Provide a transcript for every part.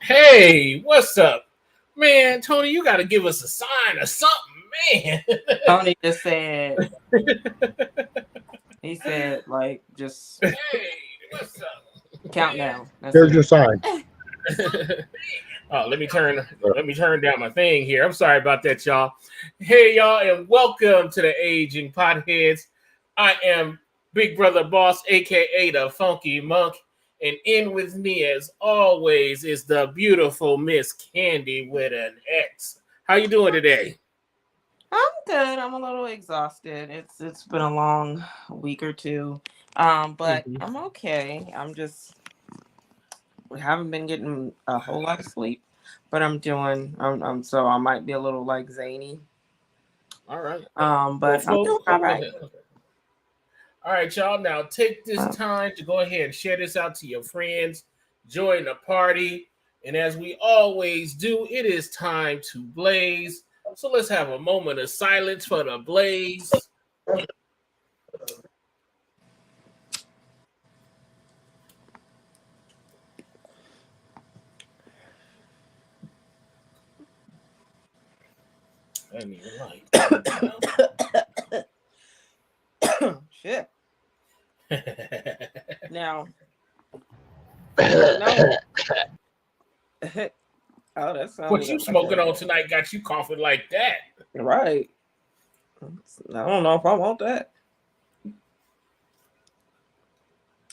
Hey, what's up? Man, Tony, you got to give us a sign or something, man. Tony just said, he said, like, just Hey, what's up? countdown. That's Here's it. your sign. Oh, let me turn down my thing here. I'm sorry about that, y'all. Hey, y'all, and welcome to the Aging Potheads. I am Big Brother Boss, aka the Funky Monk, and in with me, as always, is the beautiful Miss Candy with an X. How you doing today? I'm good. I'm a little exhausted. It's been a long week or two. But Mhm. I'm okay. Haven't been getting a whole lot of sleep, but I'm so I might be a little like zany. All right. Well, But I'm doing folks, all oh, go right. ahead. Okay. All right, y'all. Now take this Uh, time to go ahead and share this out to your friends. Join the party. And as we always do, it is time to blaze. So let's have a moment of silence for the blaze. I didn't even like Shit. that. Now, you know, oh, that What sounded you like smoking on tonight got you coughing like that? right. I don't know if I want that.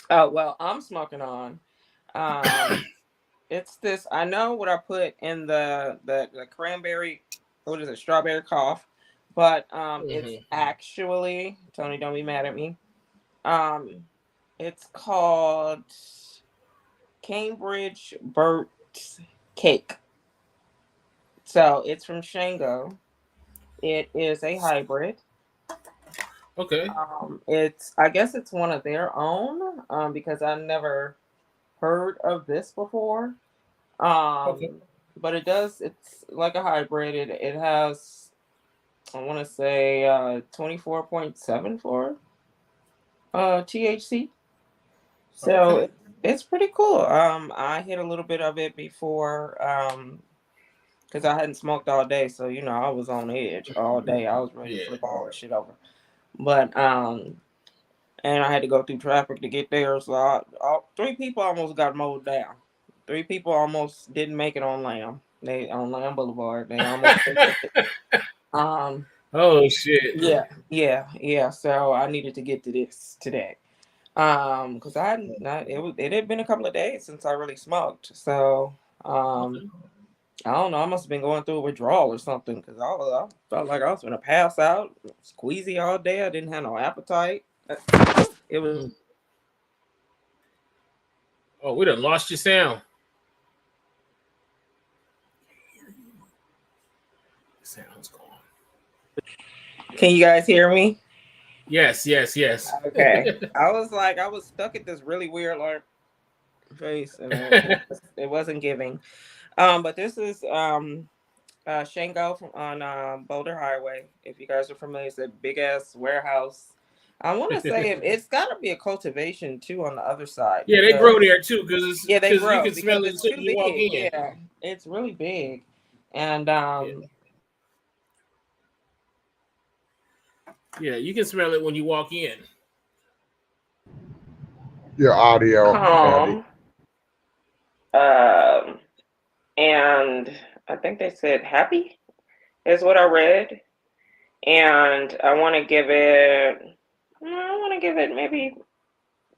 Oh well, I'm smoking on. Um, it's this. I know what I put in the cranberry. What is it? Strawberry cough. But it's Mm-hmm. actually Tony. Don't be mad at me. Um, it's called Cambridge Burt's Cake. So it's from Shango. It is a hybrid. Okay. It's I guess it's one of their own. Because I never heard of this before. Okay. Um, but it's like a hybrid. It has, I want to say, 24.74 THC. So Okay. it's pretty cool. I hit a little bit of it before, because I hadn't smoked all day, so I was on edge all day. I was ready to Yeah. flip all this shit over. But and I had to go through traffic to get there. So three people almost got mowed down. Three people almost didn't make it on Lamb. They on Lamb Boulevard. They almost didn't make it. Um, Oh shit. yeah. So I needed to get to this today. Because I hadn't. It had been a couple of days since I really smoked. So Okay. I don't know. I must have been going through a withdrawal or something. Because I felt like I was gonna pass out, squeezy all day. I didn't have no appetite. It was. Mhm. Oh, we done lost your sound. Sound's gone. Can you guys hear me? Yes. Okay. I was stuck at this really weird like face, and it wasn't giving. But this is Shango from on Boulder Highway. If you guys are familiar, it's a big ass warehouse. I want to say it's got to be a cultivation too on the other side Yeah, they grow because there too, yeah, they because you grow can because smell it it's as soon too as you walk big. in. Yeah, it's really big, and Yeah, yeah, you can smell it when you walk in. Your audio, Candy. calm. Um, and I think they said happy is what I read, and I want to give it maybe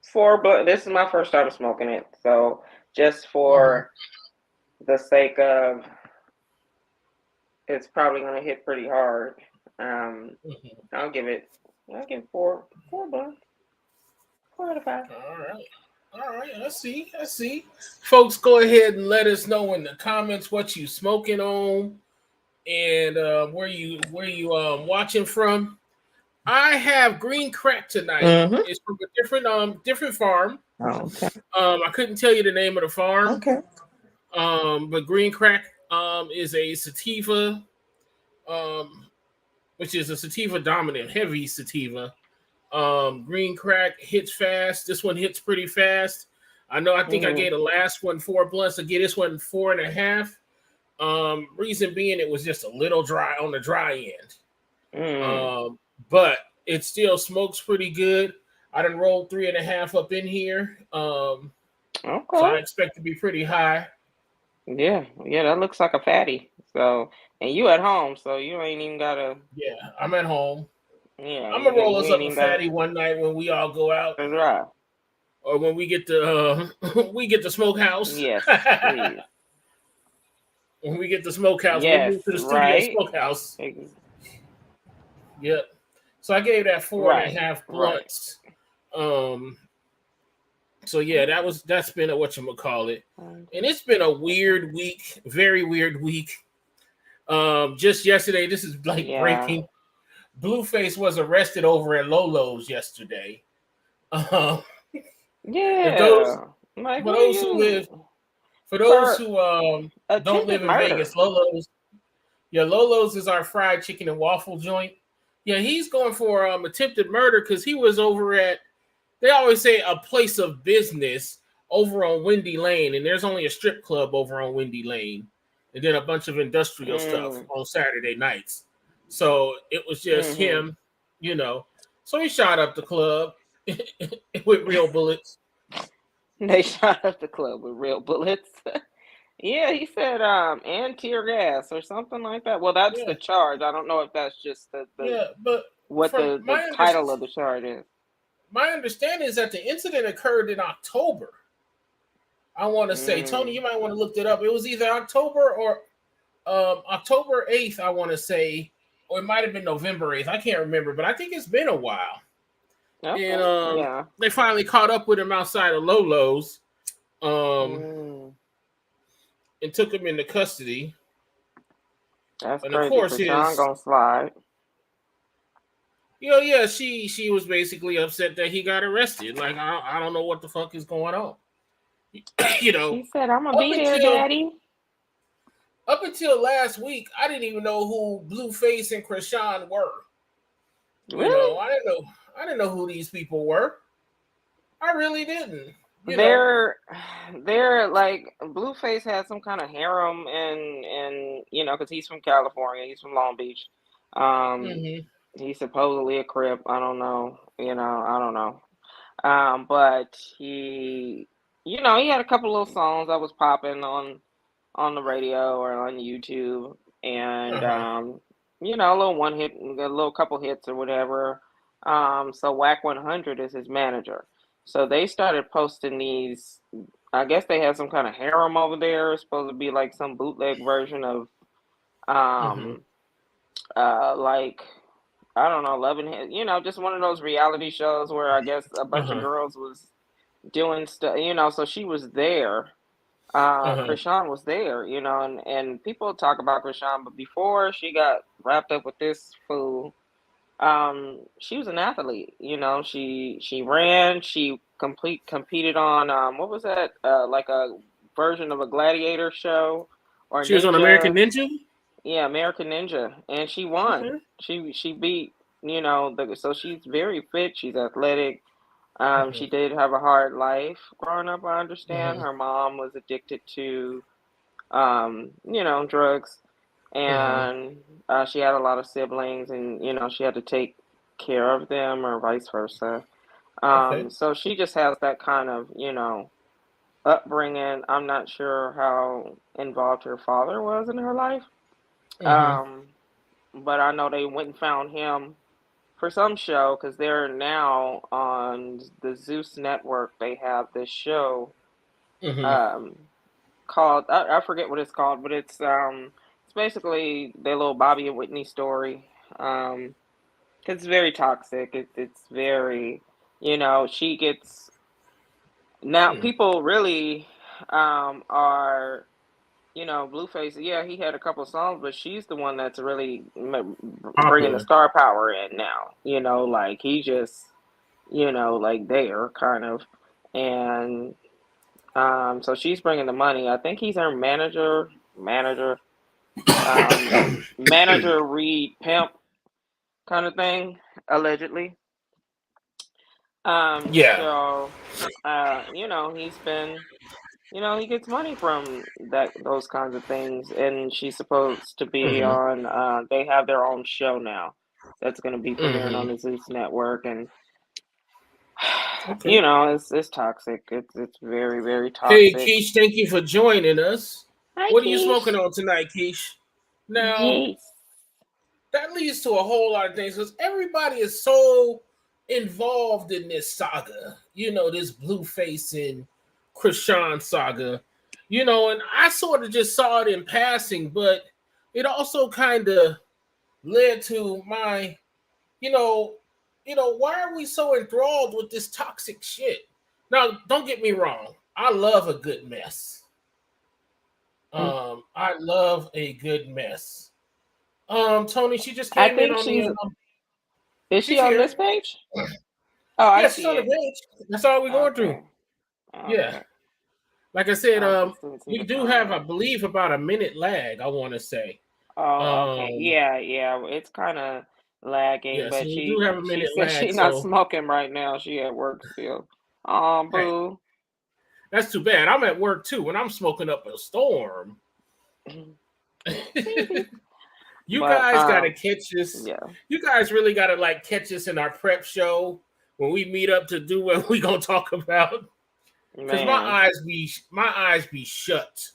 four. But this is my first time smoking it, so just Mm-hmm. for the sake of, it's probably gonna hit pretty hard. Um, Mm-hmm. I'll give four blunts, 4 out of 5. All right. All right, I see. Folks, go ahead and let us know in the comments what you smoking on and where you watching from. I have green crack tonight. Mm-hmm. It's from a different farm. Okay. I couldn't tell you the name of the farm. Okay. But green crack is a sativa, um, which is a sativa dominant, heavy sativa. Green crack hits fast. This one hits pretty fast. I know. I think I gave the last one 4 blunts. I give this one 4.5. Reason being, it was just a little dry on the dry end. But it still smokes pretty good. I done rolled 3.5 up in here. So I expect to be pretty high. Yeah, that looks like a fatty. So, and you at home, so you ain't even gotta. Yeah, I'm at home. Yeah, I'm gonna roll us up a fatty one night when we all go out, or when we get the smokehouse. Yes, please. When we get the smokehouse, yes, we'll move to the studio smokehouse. Yep. So I gave that 4.5 blunts. So yeah, that's been a whatchamacallit. And it's been a weird week, very weird week. Just yesterday, this is breaking. Blueface was arrested over at Lolo's yesterday. For those who don't live in Vegas, Lolo's is our fried chicken and waffle joint. Yeah, he's going for attempted murder because he was over at, they always say, a place of business over on Windy Lane, and there's only a strip club over on Windy Lane, and then a bunch of industrial stuff on Saturday nights. So it was just him, So he shot up the club with real bullets. They shot up the club with real bullets. Yeah, he said and tear gas or something like that. Well, that's the charge. I don't know if that's just the title of the charge is. My understanding is that the incident occurred in October. I want to say, Tony, you might want to look it up. It was either October or October 8th, I want to say, or it might have been November 8th. I can't remember, but I think it's been a while. Okay. And they finally caught up with him outside of Lolo's and took him into custody. That's crazy. Of course, Krishan gonna slide. Yeah, she was basically upset that he got arrested. Like, I don't know what the fuck is going on. He said, "I'm gonna be there, Daddy." Up until last week, I didn't even know who Blueface and Krishan were. Really? I didn't know who these people were. I really didn't. They're like, Blueface has some kind of harem, and because he's from California, he's from Long Beach. He's supposedly a Crip. I don't know. I don't know. But he had a couple little songs that was popping on the radio or on YouTube, and a little couple hits or whatever. So Whack 100 is his manager. So they started posting these. I guess they had some kind of harem over there. It's supposed to be like some bootleg version of like, I don't know, Loving Him, just one of those reality shows where I guess a bunch of girls was doing stuff, so she was there. Krishan was there, and people talk about Krishan, but before she got wrapped up with this fool, she was an athlete, she ran, she competed on, what was that, like a version of a gladiator show, or she was on American Ninja? Yeah, American Ninja, and she won. She beat, so she's very fit. She's athletic. She did have a hard life growing up. I understand her mom was addicted to, drugs, and she had a lot of siblings, and she had to take care of them, or vice versa. So she just has that kind of, upbringing. I'm not sure how involved her father was in her life. But I know they went and found him for some show, because they're now on the Zeus network. They have this show called, I forget what it's called, but it's basically their little Bobby and Whitney story. It's very toxic. It's very, she gets, now people really are, Blueface, yeah, he had a couple of songs, but she's the one that's really bringing the star power in now. Like, he just, like, there, kind of. And so she's bringing the money. I think he's her manager, read pimp kind of thing, allegedly. Yeah. So, he's been, he gets money from those kinds of things, and she's supposed to be on. They have their own show now that's going to be premiering on the Zeus Network, and Okay. it's toxic. It's very, very Hey, toxic. Keish, thank you for joining us. Hi, What are Keish. you smoking on tonight, Keish? Now, that leads to a whole lot of things because everybody is so involved in this saga. This Blueface and Krishan saga. And I sort of just saw it in passing, but it also kind of led to my, why are we so enthralled with this toxic shit? Now, don't get me wrong. I love a good mess. I love a good mess. Tony, she just came in on the. Is she on this page? Oh, I see she's on the it. page. That's all we're going through. Okay. Yeah. Like I said, we do have, I believe, about a minute lag, I want to say. Oh, okay. Yeah. It's kind of lagging, Yeah, but so we do have a minute said lag. She's not smoking right now. She at work still. Oh, boo. Hey, that's too bad. I'm at work too, and I'm smoking up a storm. You guys gotta catch us. Yeah. You guys really gotta catch us in our prep show when we meet up to do what we gonna talk about. Because my eyes be shut.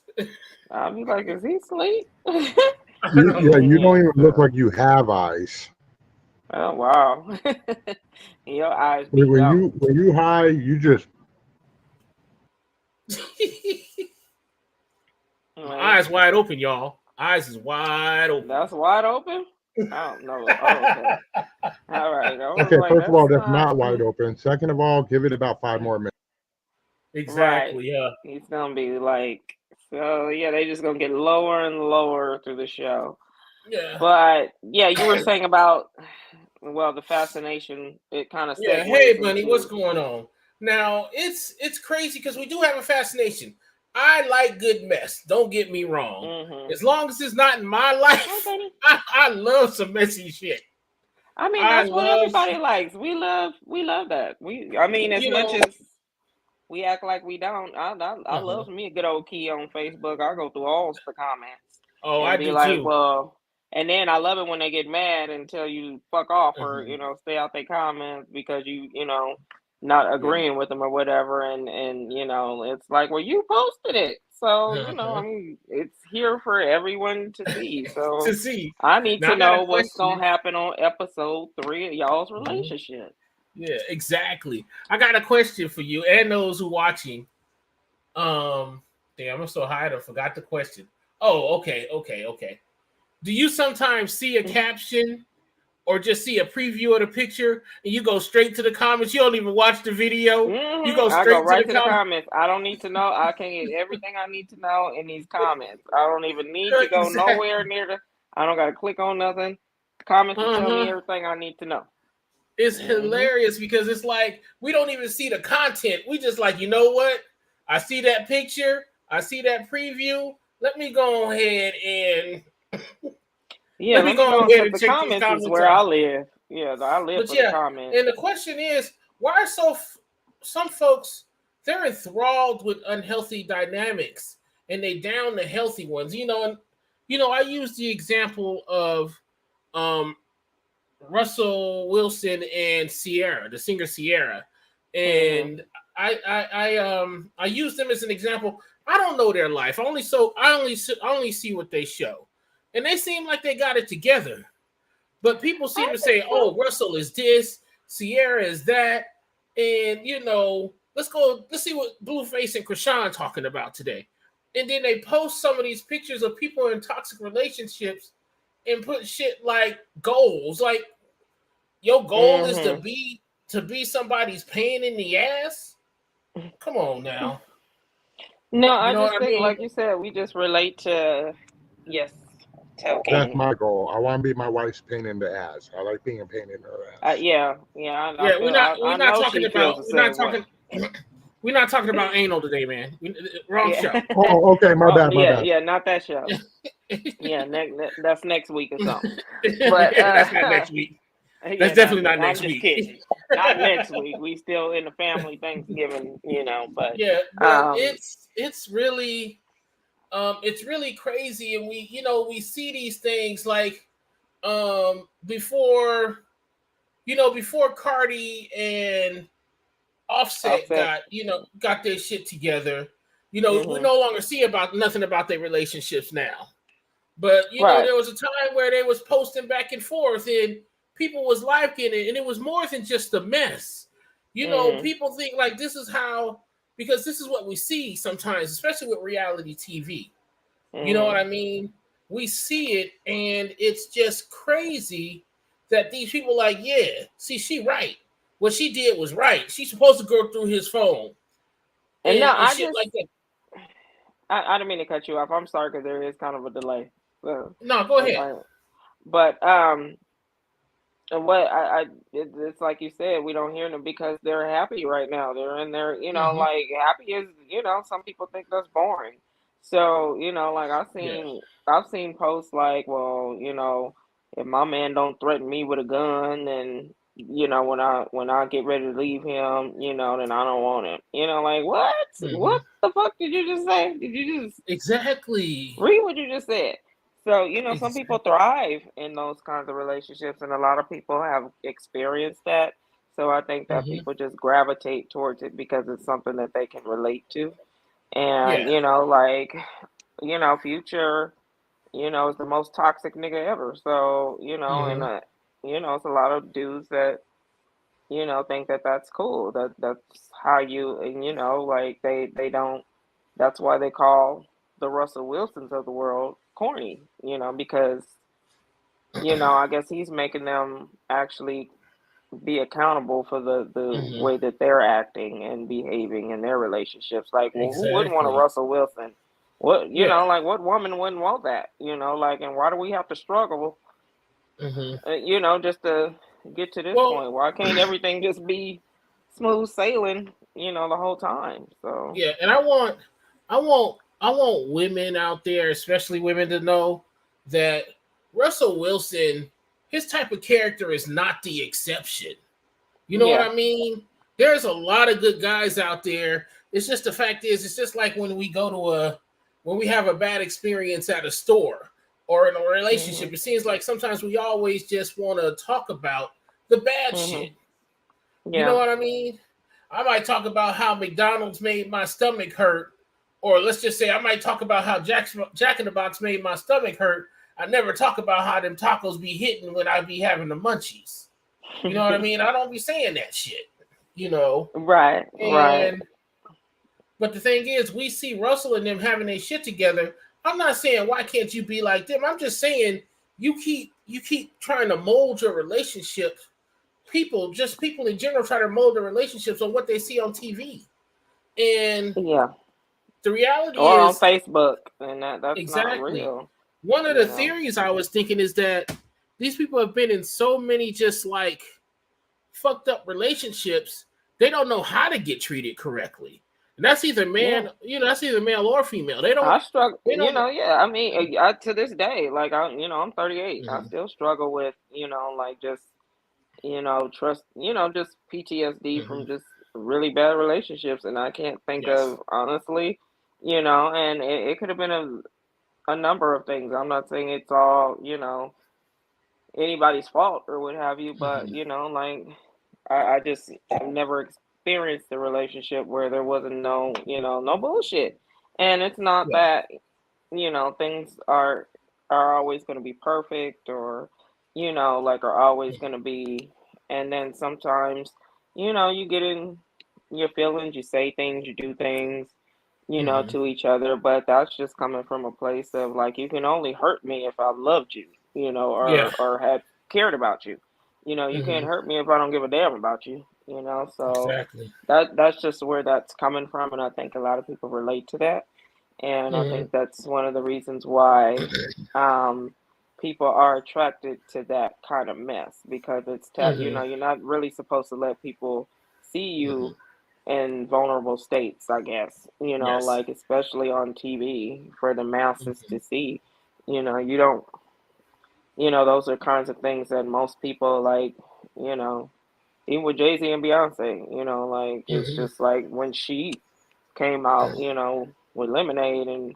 I'll be like, is he asleep? You don't even look like you have eyes. Oh wow. Your eyes be when you high, you just eyes wide open, y'all. Eyes is wide open. That's wide open? I don't know. Oh, okay. All right. Okay, first of all, that's not wide open. Second of all, give it about 5 more minutes. Exactly, right. Yeah. He's gonna be they just gonna get lower and lower through the show. Yeah. But yeah, you were saying about the fascination, it kind of segues. Hey Bunny, what's going on? Now it's crazy because we do have a fascination. I like good mess. Don't get me wrong. As long as it's not in my life, I love some messy shit. I mean, that's what everybody likes. We love that. As much as we act like we don't, I love me a good old key on Facebook. I go through all the comments. Oh, I do too. Well, and then I love it when they get mad and tell you fuck off or stay out their comments because you not agreeing with them or whatever, and it's like, well, you posted it, so it's here for everyone to see. So I need to know what's gonna happen on episode 3 of y'all's relationship. Yeah, exactly. I got a question for you and those who watching. Damn, I'm so high I forgot the question. Oh, okay. Do you sometimes see a caption or just see a preview of the picture and you go straight to the comments? You don't even watch the video. You go straight right to the comments. I don't need to know. I can get everything I need to know in these comments. I don't even need to go nowhere near I don't got to click on nothing. Comments will tell me everything I need to know. It's hilarious because it's like we don't even see the content. We just like, you know what? I see that picture. I see that preview. Let me go ahead and let me go ahead and check the comments is where I live. Yeah, I live for the comments. And the question is, why are some folks, they're enthralled with unhealthy dynamics and they down the healthy ones. I use the example of Russell Wilson and Sierra, the singer Sierra, and I use them as an example. I don't know their life. I only see what they show, and they seem like they got it together. But people seem to say, "Oh, Russell is this, Sierra is that," and let's see what Blueface and Krishan talking about today. And then they post some of these pictures of people in toxic relationships and put shit like goals. Like, your goal is to be somebody's pain in the ass? Come on now. No, I just think, like you said, we just relate to, that's my goal. I want to be my wife's pain in the ass. I like being a pain in her ass. We're not talking about anal today, man. Wrong show. Oh, okay, my bad. Yeah, not that show. Yeah, that's next week or something. But that's not next week. That's definitely not next I'm just week. kidding. Not next week. We still in the family Thanksgiving, but yeah, but it's really crazy, and we see these things like before Cardi and Offset got their shit together. We no longer see nothing about their relationships now. But there was a time where they was posting back and forth, and people was liking it, and it was more than just a mess. People think like this is how, because this is what we see sometimes, especially with reality TV. You know what I mean? We see it, and it's just crazy that these people like, yeah, see, she right. What she did was right. She's supposed to go through his phone and shit like that. I didn't mean to cut you off. I'm sorry because there is kind of a delay. So, no, go ahead. But it's like you said, we don't hear them because they're happy right now. They're in there, like happy is, some people think that's boring. So, like I've seen posts like, well, if my man don't threaten me with a gun, and when I get ready to leave him, then I don't want him. Like what? What the fuck did you just say? Did you just exactly read what you just said? So, exactly. some people thrive in those kinds of relationships, and a lot of people have experienced that. So I think that people just gravitate towards it because it's something that they can relate to. And, Future, is the most toxic nigga ever. So, and, it's a lot of dudes that, think that that's cool. That's how you, and, they don't, that's why they call the Russell Wilsons of the world corny, because, I guess he's making them actually be accountable for the way that they're acting and behaving in their relationships. Like, well, who wouldn't want a Russell Wilson? What, like what woman wouldn't want that? And why do we have to struggle, just to get to this point? Why can't everything just be smooth sailing, the whole time? So yeah, and I want women out there, especially women, to know that Russell Wilson, his type of character is not the exception. You know what I mean? There's a lot of good guys out there. It's just the fact is, it's just like when we have a bad experience at a store or in a relationship. It seems like sometimes we always just want to talk about the bad shit. Yeah. You know what I mean? I might talk about how McDonald's made my stomach hurt, or let's just say I might talk about how Jack in the Box made my stomach hurt. I never talk about how them tacos be hitting when I be having the munchies. You know what I mean? I don't be saying that shit, Right. But the thing is, we see Russell and them having their shit together. I'm not saying why can't you be like them. I'm just saying you keep trying to mold your relationship. People in general try to mold their relationships on what they see on TV. And the reality or is on Facebook, and that's exactly not real. One of the theories I was thinking is that these people have been in so many just like fucked up relationships, they don't know how to get treated correctly. And that's either that's either male or female. They don't. I struggle. I mean, to this day, like I'm 38. I still struggle with like just trust. Just PTSD from just really bad relationships, and I can't think of honestly. And it could have been a number of things. I'm not saying it's all anybody's fault or what have you, but like I've never experienced a relationship where there wasn't no bullshit. And it's not that things are always going to be perfect, or like are always going to be, and then sometimes you get in your feelings, you say things, you do things to each other, but that's just coming from a place of like, you can only hurt me if I loved you, or had cared about you. You can't hurt me if I don't give a damn about you, so that's just where that's coming from. And I think a lot of people relate to that. And I think that's one of the reasons why people are attracted to that kind of mess, because it's you're not really supposed to let people see you in vulnerable states, I guess, like especially on TV for the masses to see. You don't, those are kinds of things that most people like you know, even with Jay-Z and Beyonce, you know, like it's Mm-hmm. just like when she came out, you know, with Lemonade and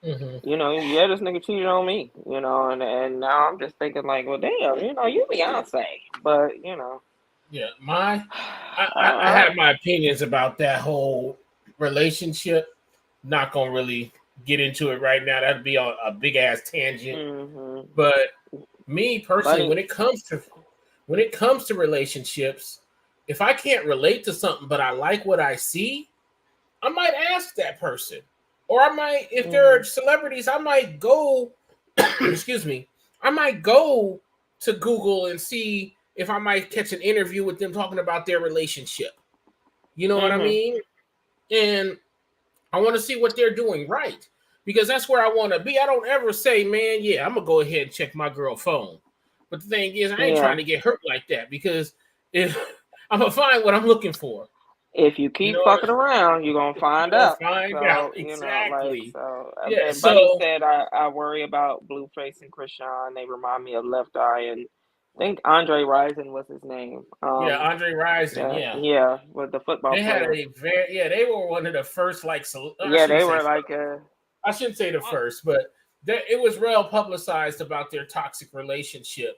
Mm-hmm. you know, yeah, this nigga cheated on me, you know, and now I'm just thinking like, well, damn, you know, you Beyonce, but you know, Yeah, I I, have my opinions about that whole relationship. Not gonna really get into it right now. That'd be a big ass tangent. mm-hmm. But me But personally, when it comes to relationships, if I can't relate to something but I like what I see, I might ask that person. Or I might, if there are mm-hmm. celebrities, I might go, excuse me, I might go to Google and see if I might catch an interview with them talking about their relationship. You know what I Mm-hmm. mean? And I want to see what they're doing right because that's where I want to be. I don't ever say, man, yeah, I'm going to go ahead and check my girl phone. But the thing is, I ain't Yeah. trying to get hurt like that because if I'm going to find what I'm looking for. If you You keep know what? fucking around, you're gonna You're find going to out. find out. So, you know, like Exactly. so Yeah. and Bunny So, said I worry about Blueface and Krishan. They remind me of Left Eye and I think Andre Rison was his name. yeah, Andre Rison. Yeah. Yeah, with the football They had player. they were one of the first, like, I Yeah, shouldn't they say were first. like I shouldn't say the first, but it was well publicized about their toxic relationship.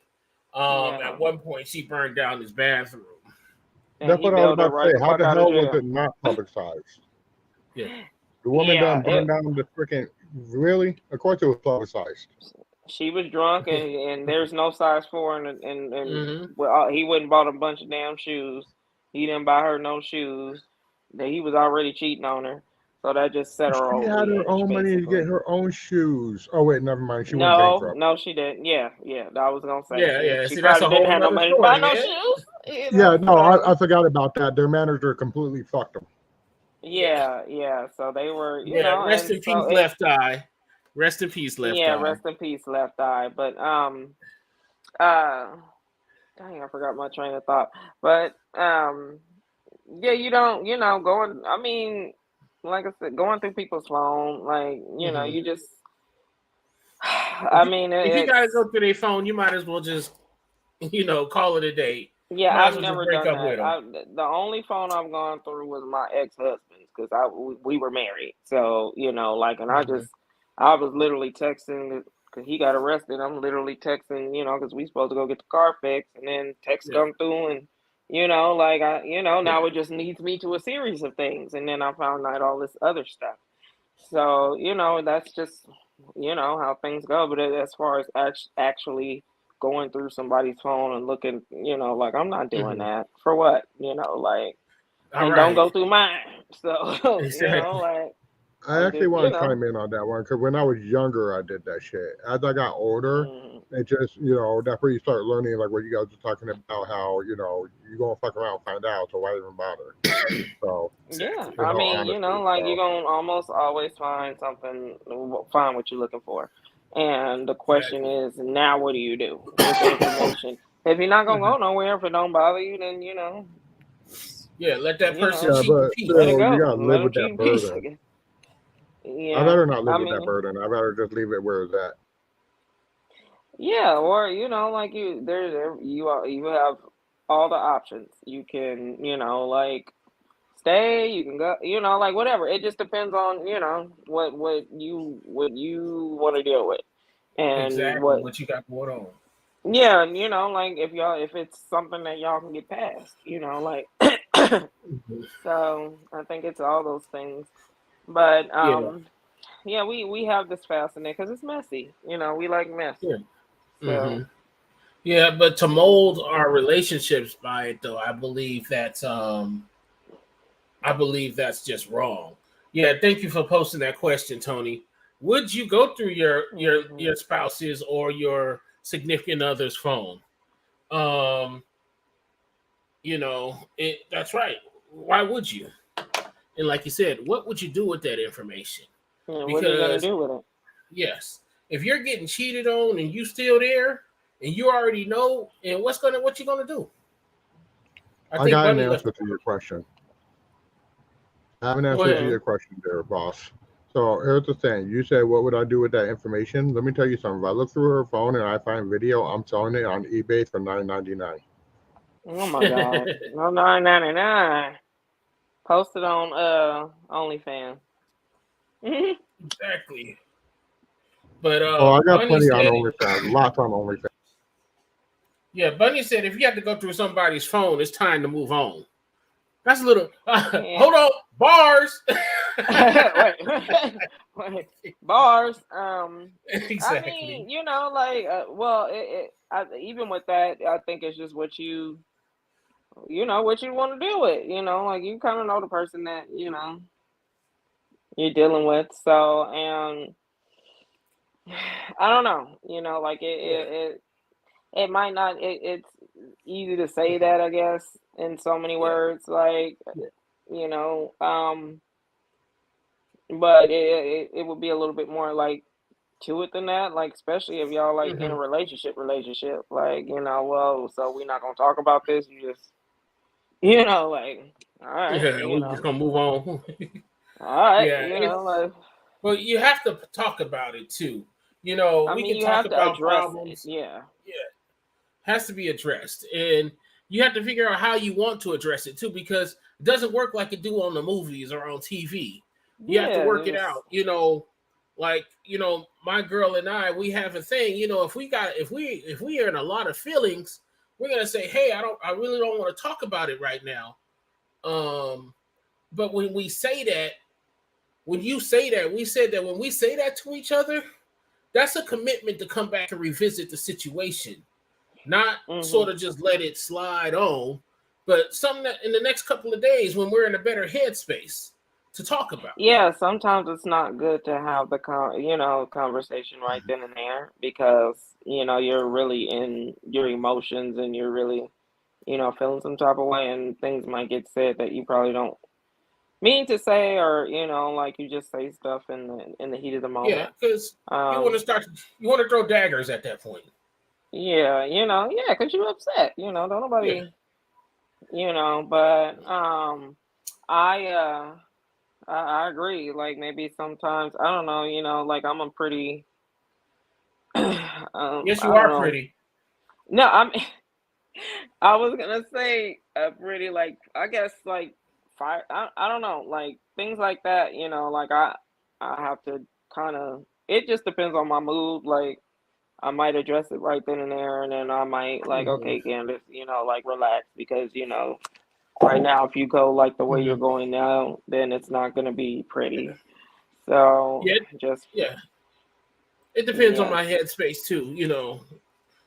yeah. At one point, she burned down his bathroom. And That's he what I was bailed her about to right say. the How fuck the out of hell was jail. it not publicized? Yeah, The woman Yeah, done burned down the freaking. Really? Of course it was publicized. she was drunk and there's no size 4 and mm-hmm. well, he went and bought a bunch of damn shoes. He didn't buy her no shoes. That he was already cheating on her, so that just set her She over had the her edge, own money to get basically. her own shoes. Oh wait, never mind. She went No, bankrupt. no, she didn't. Yeah, yeah, I was gonna say Yeah, yeah. she See, that's probably a didn't whole have no nother money to buy story, no man. shoes, you Yeah, know. no, So I forgot about that. Their manager completely fucked them. Yeah, yeah. So they were, you yeah. know, Rest and in so peace, Left Eye. Rest in peace, Left yeah, Eye. rest in peace, Left Eye. But uh, dang, I forgot my train of thought. But yeah, you don't, you know, going. I mean, like I said, going through people's phone, like you know, Mm-hmm. you just. I mean, If you gotta it's go through their phone, you might as well just call it a day. yeah. Might I've as well just never break done up with that. them. The only phone I've gone through was my ex husband's because we were married. So you know, like, and Mm-hmm. I was literally texting because he got arrested. I'm literally texting, you know, because we supposed to go get the car fixed, and then text Yeah, come through and. You know, like you know, yeah. now it just leads me to a series of things, and then I found out all this other stuff. So, you know, that's just, you know, how things go. But as far as actually going through somebody's phone and looking, you know, like I'm not doing Mm-hmm. that. For what? You know, like, All and don't right. go through mine. So, you know, Exactly. like, I I'm actually just, you want to know, chime in on that one because when I was younger, I did that shit. As I got older, mm, it just, that's where you start learning, like what you guys were talking about, how, you're going to fuck around and find out, so why even bother? So, yeah. Exactly. in I all mean, you honesty. know, like you're So, going to almost always find something, find what you're looking for. And the question Exactly. is, now what do you do with the information? If you're not going to Mm-hmm. go nowhere, if it don't bother you, then, you know, Yeah, let that you person know, yeah, cheat in but let it peace. still, you go. got to Let live them with cheat that in peace, I burden. guess. I'd Yeah. rather not I live with that mean, burden. I'd rather just leave it where it's at. yeah, or you know, like you have all the options. You can, you know, like stay, you can go, you know, like whatever. It just depends on, you know, what you want to deal with. And Exactly what what you got going on. yeah, and you know, like if it's something that y'all can get past, you know, like Mhm. so I think it's all those things. But Yeah, yeah, we have this fascinating because it's messy. You know, we like mess. yeah. So, Yeah, but to mold mhm. our relationships by it, though, I believe that's just wrong. Yeah, thank you for posting that question, Tony. Would you go through your Mhm. spouse's or your significant other's phone? Um, that's right. Why would you? And like you said, what would you do with that information? Yeah, what are you gonna Because do with it? yes, if you're getting cheated on and you still there and you already know, and what you gonna do? I I think got an Bunny left. answer to your question. I have an Go answer to ahead. Mhm. your question there, boss. So here's the thing. You said, what would I do with that information? Let me tell you something. If I look through her phone and I find video, I'm selling it on eBay for $9.99. Oh my God. No, 9.99. Posted on OnlyFans. Exactly. But Oh, I got Bunny plenty on said, OnlyFans. Lots on OnlyFans. yeah, Bunny said if you have to go through somebody's phone, it's time to move on. That's a little. Yeah. Hold on, bars. Wait. Bars. Exactly. I mean, like, well, even with that, I think it's just what you what you want to deal with. Like you kind of know the person that you're dealing with. So, and I don't know. Like it might not. It's easy to say that, I guess, in so many Yeah. words. Like, Yeah. you know, um, but it would be a little bit more like to it than that. Like, especially if y'all like in a Mhm. relationship, like, well, so we're not gonna talk about this. You just, like, all right, Yeah, we're just gonna move on. all right, Yeah, like, well, you have to talk about it too. I We mean, can you talk have to about address it. problems. Yeah. Yeah, has to be addressed, and you have to figure out how you want to address it too, because it doesn't work like it do on the movies or on TV. You have to Yeah, work it out. Like my girl and I, we have a thing. If we are in a lot of feelings, we're gonna say, hey, I really don't want to talk about it right now. But when we say that, when you say that, we said that when we say that to each other, that's a commitment to come back and revisit the situation, not mm-hmm. sort of just let it slide on, but something that in the next couple of days when we're in a better headspace to talk about. Yeah, sometimes it's not good to have the conversation right then and there because you're really in your emotions and you're really feeling some type of way and things might get said that you probably don't mean to say or like you just say stuff in the heat of the Yeah, moment. because Um, you want to throw daggers at that point. yeah, because you're upset. Don't Yeah. nobody, but I I agree. Like maybe sometimes I don't know. Like I'm a pretty Yes, I you don't are know. pretty. No, I was gonna say a pretty like I guess like fire. I don't know like things like that. Like I have to kind of. It just depends on my mood. Like I might address it right then and there, and then I might like Mm-hmm. okay, Candace, like relax because right now if you go like the way you're Mm-hmm. going now, then it's not gonna be pretty. So Yeah, just yeah. It depends on yeah. my headspace too.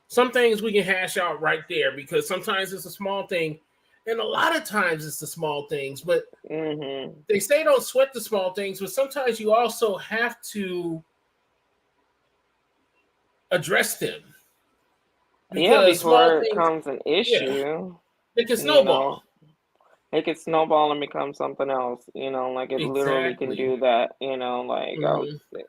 Some things we can hash out right there because sometimes it's a small thing, and a lot of times it's the small things. But Mhm. they say don't sweat the small things, but sometimes you also have to address them Yeah, because small before it things, becomes an yeah, issue, they can you snowball. know, it could snowball and become something else, like it literally can Exactly. do that, like I would Hmm. say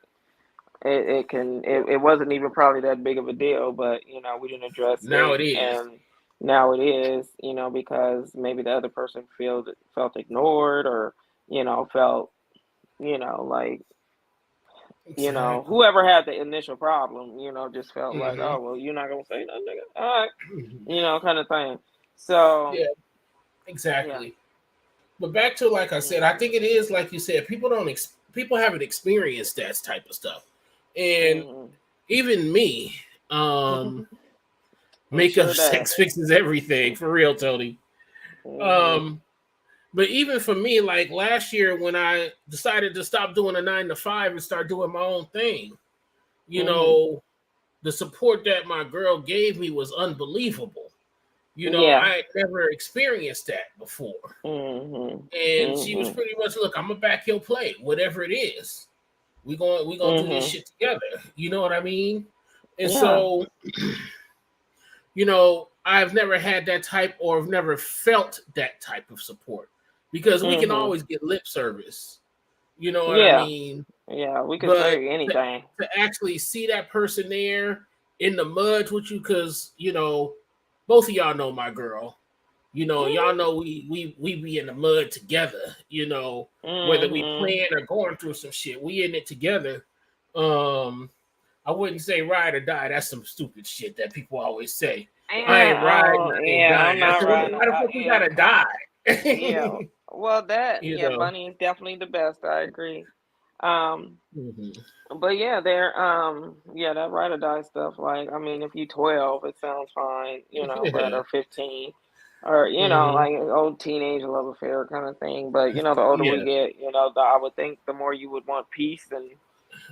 it can it wasn't even probably that big of a deal, but we didn't address Now it it is. and now it is, because maybe the other person felt ignored or, felt, like, Exactly. whoever had the initial problem, just felt like, Hmm. oh well, you're not gonna say nothing, nigga. All right, kind of thing. So Yeah, yeah. exactly. But back to like I said, I Mhm. think it is like you said. People haven't experienced that type of stuff, and Mhm. even me, um, I'm makeup, sure that. sex fixes everything for real, Tony. Mhm. Um, but even for me, like last year when I decided to stop doing a 9 to 5 and start doing my own thing, you Mhm. know, the support that my girl gave me was unbelievable. Yeah. I had never experienced that before. Mhm. And she was Mhm. pretty much, look, I'm a back hill play, whatever it is. We gonna do this Mhm. shit together. You know what I mean? And Yeah. so, I've never had that type or I've never felt that type of support because we can Mhm. always get lip service. You know what I Yeah. mean? Yeah. We could But say to, anything. to actually see that person there in the mud with you, because both of y'all know my girl. Y'all Mhm. know we be in the mud together. Whether we Mhm. playing or going through some shit, we in it together. Um, I wouldn't say ride or die. That's some stupid shit that people always say. I ain't riding, I ain't Yeah, I'm dying. I not said, riding. why the fuck we gotta Yeah. die? Well, You yeah, know. Bunny is definitely the best. I agree. Um, Mhm. but yeah, yeah, that ride or die stuff. Like, I mean, if you 12, it sounds fine, but Yeah. or 15, or Mhm. like an old teenage love affair kind of thing. But the older we Yeah, get, I would think the more you would want peace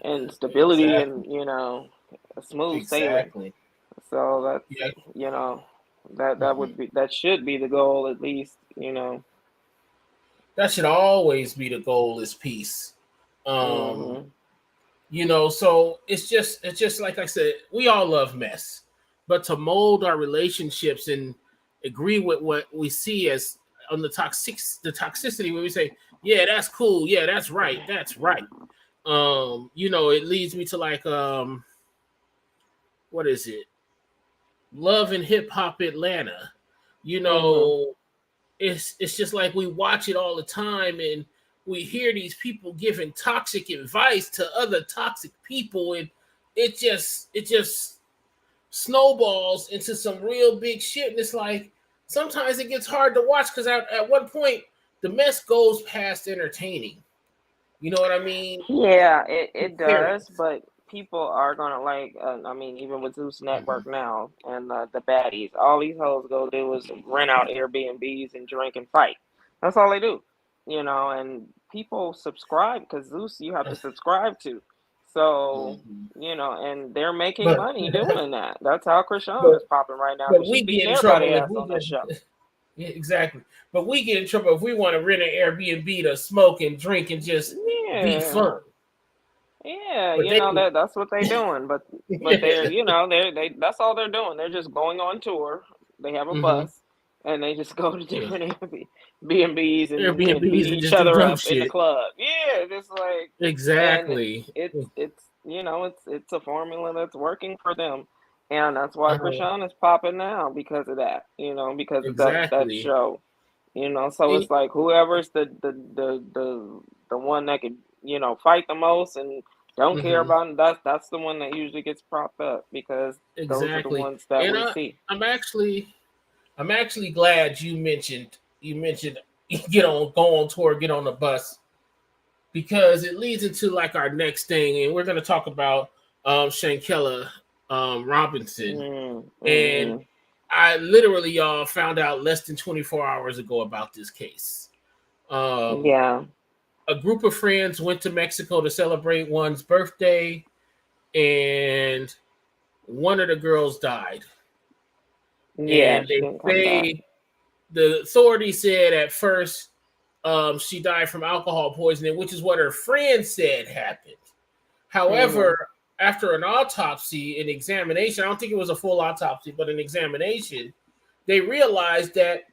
and stability exactly. and smooth sailing. Exactly. So Yeah. that's that Mhm. would be that should be the goal at least. That should always be the goal is peace. Um, Hmm. so it's just like I said, we all love mess. But to mold our relationships and agree with what we see as on the toxicity when we say, yeah, that's cool, yeah, that's right. It leads me to like what is it? Love and Hip Hop Atlanta. You Hmm. know, it's just like we watch it all the time and we hear these people giving toxic advice to other toxic people and it just snowballs into some real big shit and it's like sometimes it gets hard to watch because at one point the mess goes past entertaining. You know what I mean? Yeah, It's it does, serious. but people are gonna like. I mean, even with Zeus Mhm. Network now and the baddies, all these hoes go do is rent out Airbnbs and drink and fight. That's all they do, And people subscribe because Zeus, you have to subscribe to. So Mhm. and they're making but money doing that. That's how Krishan but is popping right now but because she we beating get in everybody trouble if ass we on that just show. yeah, exactly. But we get in trouble if we want to rent an Airbnb to smoke and drink and just be Yeah. fun. Yeah, But they, that's what they're doing. But they're yeah, they that's all they're doing. They're just going on tour. They have a hmm bus and they just go to yeah, different B&Bs and beat Airbnbs and each just do other dumb up in the shit. club. Yeah, just like and Exactly. it's a formula that's working for them. And that's why Uh, Krishan is popping now because of that, because of that exactly. show. So And, it's like whoever's the one that could, fight the most and don't care mhm, about it, that's the one that usually gets propped up because those are the exactly. ones that And we see. I'm actually I'm actually glad you mentioned go on tour, get on the bus because it leads into like our next thing, and we're going to talk about Shankella Robinson. And Mm-hmm. I literally, y'all, found out less than 24 hours ago about this case. Um, Yeah. a group of friends went to Mexico to celebrate one's birthday, and one of the girls died. Yeah, And she they didn't come back. say the authorities said at first she died from alcohol poisoning, which is what her friend said happened. Mm-hmm. However, after an autopsy, an examination, I don't think it was a full autopsy, but an examination, they realized that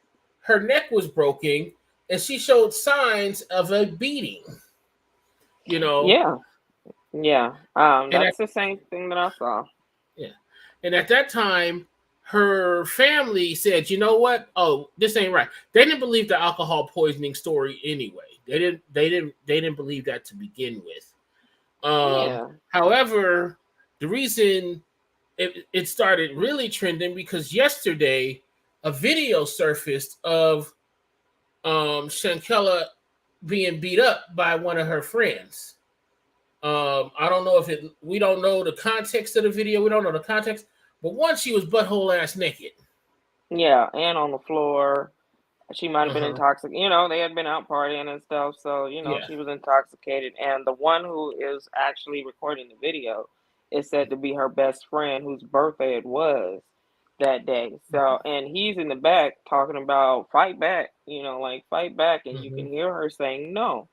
her neck was broken and she showed signs of a beating, you know. Yeah. Yeah. And at, That's the same thing that I saw. yeah. And at that time, her family said, you know what? Oh, this ain't right. They didn't believe the alcohol poisoning story anyway. They didn't believe that to begin with. Yeah. However, the reason it started really trending because yesterday a video surfaced of Shankella being beat up by one of her friends. I don't know if it. We don't know the context of the video. We don't know the context. But once she was butthole ass naked. Yeah, and on the floor. She might have Uh been huh. intoxicated. They had been out partying and stuff, so Yeah. she was intoxicated. And the one who is actually recording the video is said to be her best friend, whose birthday it was that day. So, and he's in the back talking about fight back, like fight back, and you Mm-hmm. can hear her saying no.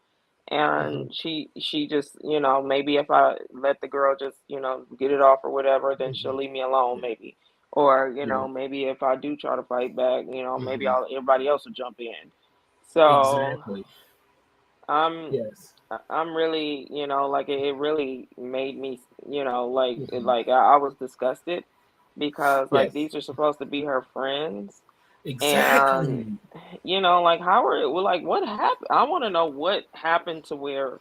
Mm-hmm. And she just, maybe if I let the girl just, get it off or whatever, then she'll Mm-hmm. leave me alone, maybe. Or, Yeah. maybe if I do try to fight back, maybe Mm-hmm. everybody else will jump in. So Exactly. I'm Yes. I'm really, like it really made me, Mm-hmm. I was disgusted because like Yes. these are supposed to be her friends. And Exactly. like how are well, like what happened? I want to know what happened to where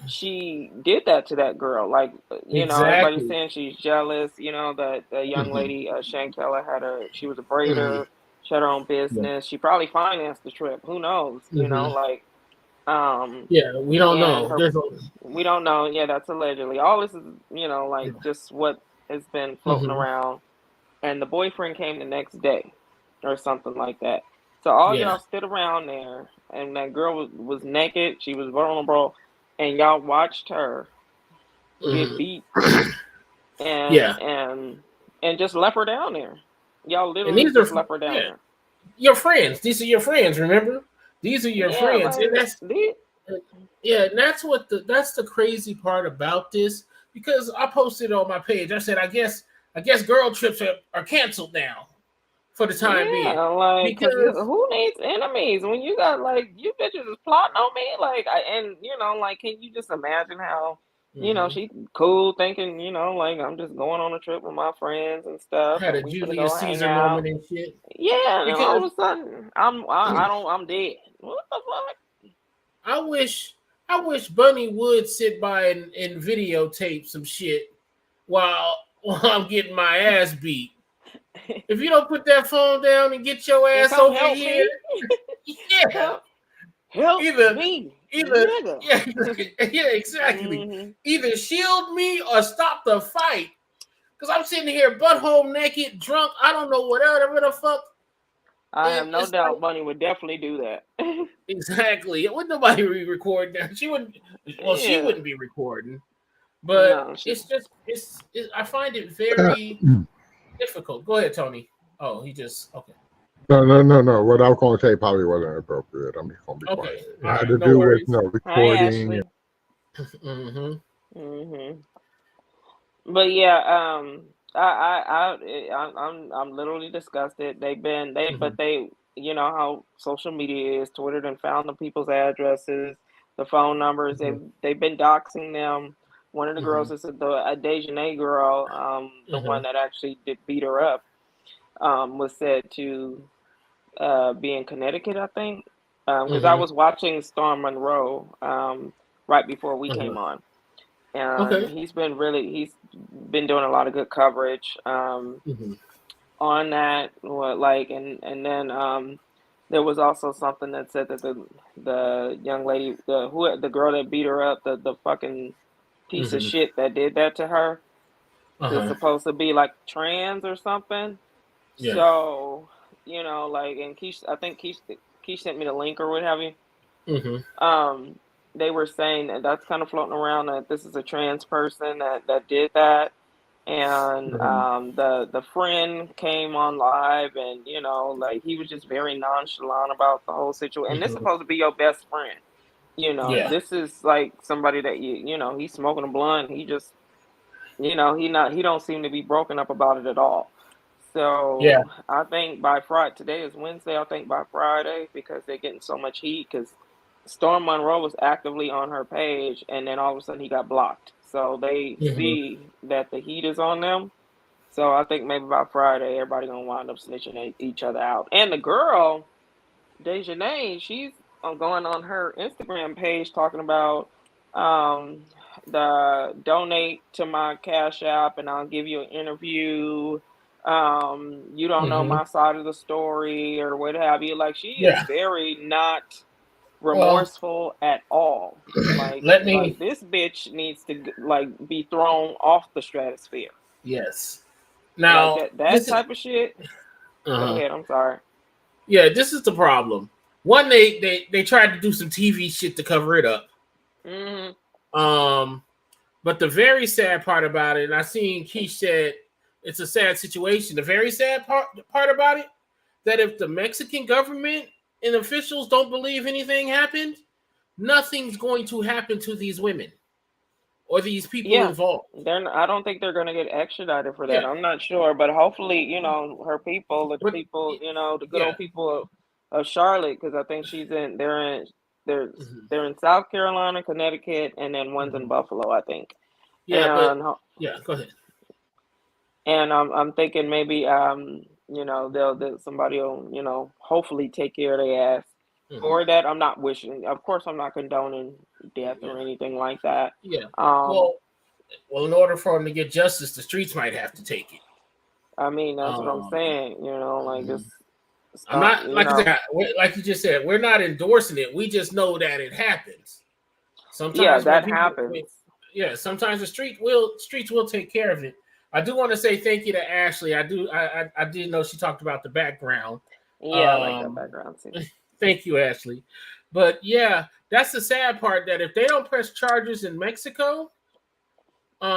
she did that to that girl. Like, everybody's Exactly. saying she's jealous. The young Mhm. lady, Shane Keller, she was a Mhm. braider. She had her own Yeah. business. She probably financed the trip. Who knows? Mhm. Like, um, Yeah, we don't and know. her, There's a we don't know. Yeah, that's allegedly. All this is, yeah. like just what has been floating Mhm. around. And the boyfriend came the next day or something like that. So all Yeah. y'all stood around there, and that girl was naked. She was vulnerable, and y'all watched her get Mhm. beat and Yeah. and and just left her down there. Y'all And literally these are just left her down yeah, there. your friends. These are your friends, remember? These are your Yeah, friends. And like yeah, and that's the crazy part about this because I posted on my page. I said I guess girl trips are canceled now for the time being yeah, like, cause because who needs enemies when you got like you bitches is plotting on me? Like, like, can you just imagine how, mhm, she cool thinking, like I'm just going on a trip with my friends and stuff, had and a we finna Julius go hang Caesar out. moment and shit. Yeah, and all Because of a sudden I'm dead. What the fuck? I wish I wish Bunny would sit by and videotape some shit while while I'm getting my ass beat. If you don't put that phone down and get your And ass come over help here, me. yeah, Come help either me, either nigga. yeah yeah exactly. Hmm. Either shield me or stop the fight. Cause I'm sitting here butthole naked, drunk. I don't know whatever the fuck. I And have no it's like doubt Bunny would definitely do that. exactly. Would nobody be recording that? She wouldn't. Well, she Yeah. wouldn't be recording. But No, it's just I find it very no, difficult. Go ahead, Tony. Oh, he just okay. no. What I was going to say probably wasn't appropriate. I'm just going to be Okay. quiet. It All had right. to No do with worries. hi recording. Ashley. Mm-hmm. Hmm. But yeah, I'm literally disgusted. Mm-hmm. But they, how social media is. Twitter and found the people's addresses, the phone numbers. Mm-hmm. They've been doxing them. One of the Mm-hmm. girls is a Dejanay girl, the Mm-hmm. one that actually did beat her up, was said to be in Connecticut, I think, because I Mm-hmm. was watching Storm Monroe right before we Uh-huh. came on, and Okay. he's been doing a lot of good coverage Mm-hmm. on that. And then there was also something that said that the young lady, the girl that beat her up, the fucking piece of Mm-hmm. shit that did that to her, is Uh-huh. supposed to be like trans or something. Yeah. So, and I think Keish sent me the link or what have you. Mm-hmm. Um, they were saying that that's kind of floating around that this is a trans person that did that, and Mm-hmm. the friend came on live, and like he was just very nonchalant about the whole situation. And this is Mm-hmm. supposed to be your best friend. Yeah. This is like somebody that he's smoking a blunt. He just he don't seem to be broken up about it at all. Yeah. So I think by Friday, today is Wednesday. I think by Friday, because they're getting so much heat, because Storm Monroe was actively on her page, and then all of a sudden he got blocked. So they Mm-hmm. see that the heat is on them. So I think maybe by Friday, everybody gonna wind up snitching each other out. And the girl, Dejanay, she's going on her Instagram page talking about um the donate to my Cash App and I'll give you an interview. You don't know Mm-hmm. my side of the story or what have you. Like, she is Yeah. very not Well, remorseful at all. Like let like me. this bitch needs to like be thrown off the stratosphere. Yes. Like Now that this is. type of shit. Go Uh-huh. ahead, I'm sorry. Yeah. This is the problem. One, they tried to do some TV shit to cover it up. Hmm. Um, but the very sad part about it, and I seen Keith said it's a sad situation. The very sad part about it, that if the Mexican government and officials don't believe anything happened, nothing's going to happen to these women or these people Yeah, involved. I don't think they're gonna get extradited for that. Yeah, I'm not sure, but hopefully, her people, or the but people, the good yeah, old people of Charlotte, because I think they're mhm, they're in South Carolina, Connecticut, and then one's in mhm. Buffalo, I think. Yeah, but And yeah, go ahead. I'm thinking maybe they'll somebody will hopefully take care of their ass. or that. I'm not wishing. Of course, I'm not condoning death or anything like that. Yeah. Well, in order for them to get justice, the streets might have to take it. I mean, that's what I'm saying. You know, like this. I'm not like you just said. We're not endorsing it. We just know that it happens. Sometimes that happens. Sometimes the streets will take care of it. I do want to say thank you to Ashley. I did know she talked about the background. Yeah, I like that background too. Thank you, Ashley. But yeah, that's the sad part, that if they don't press charges in Mexico, they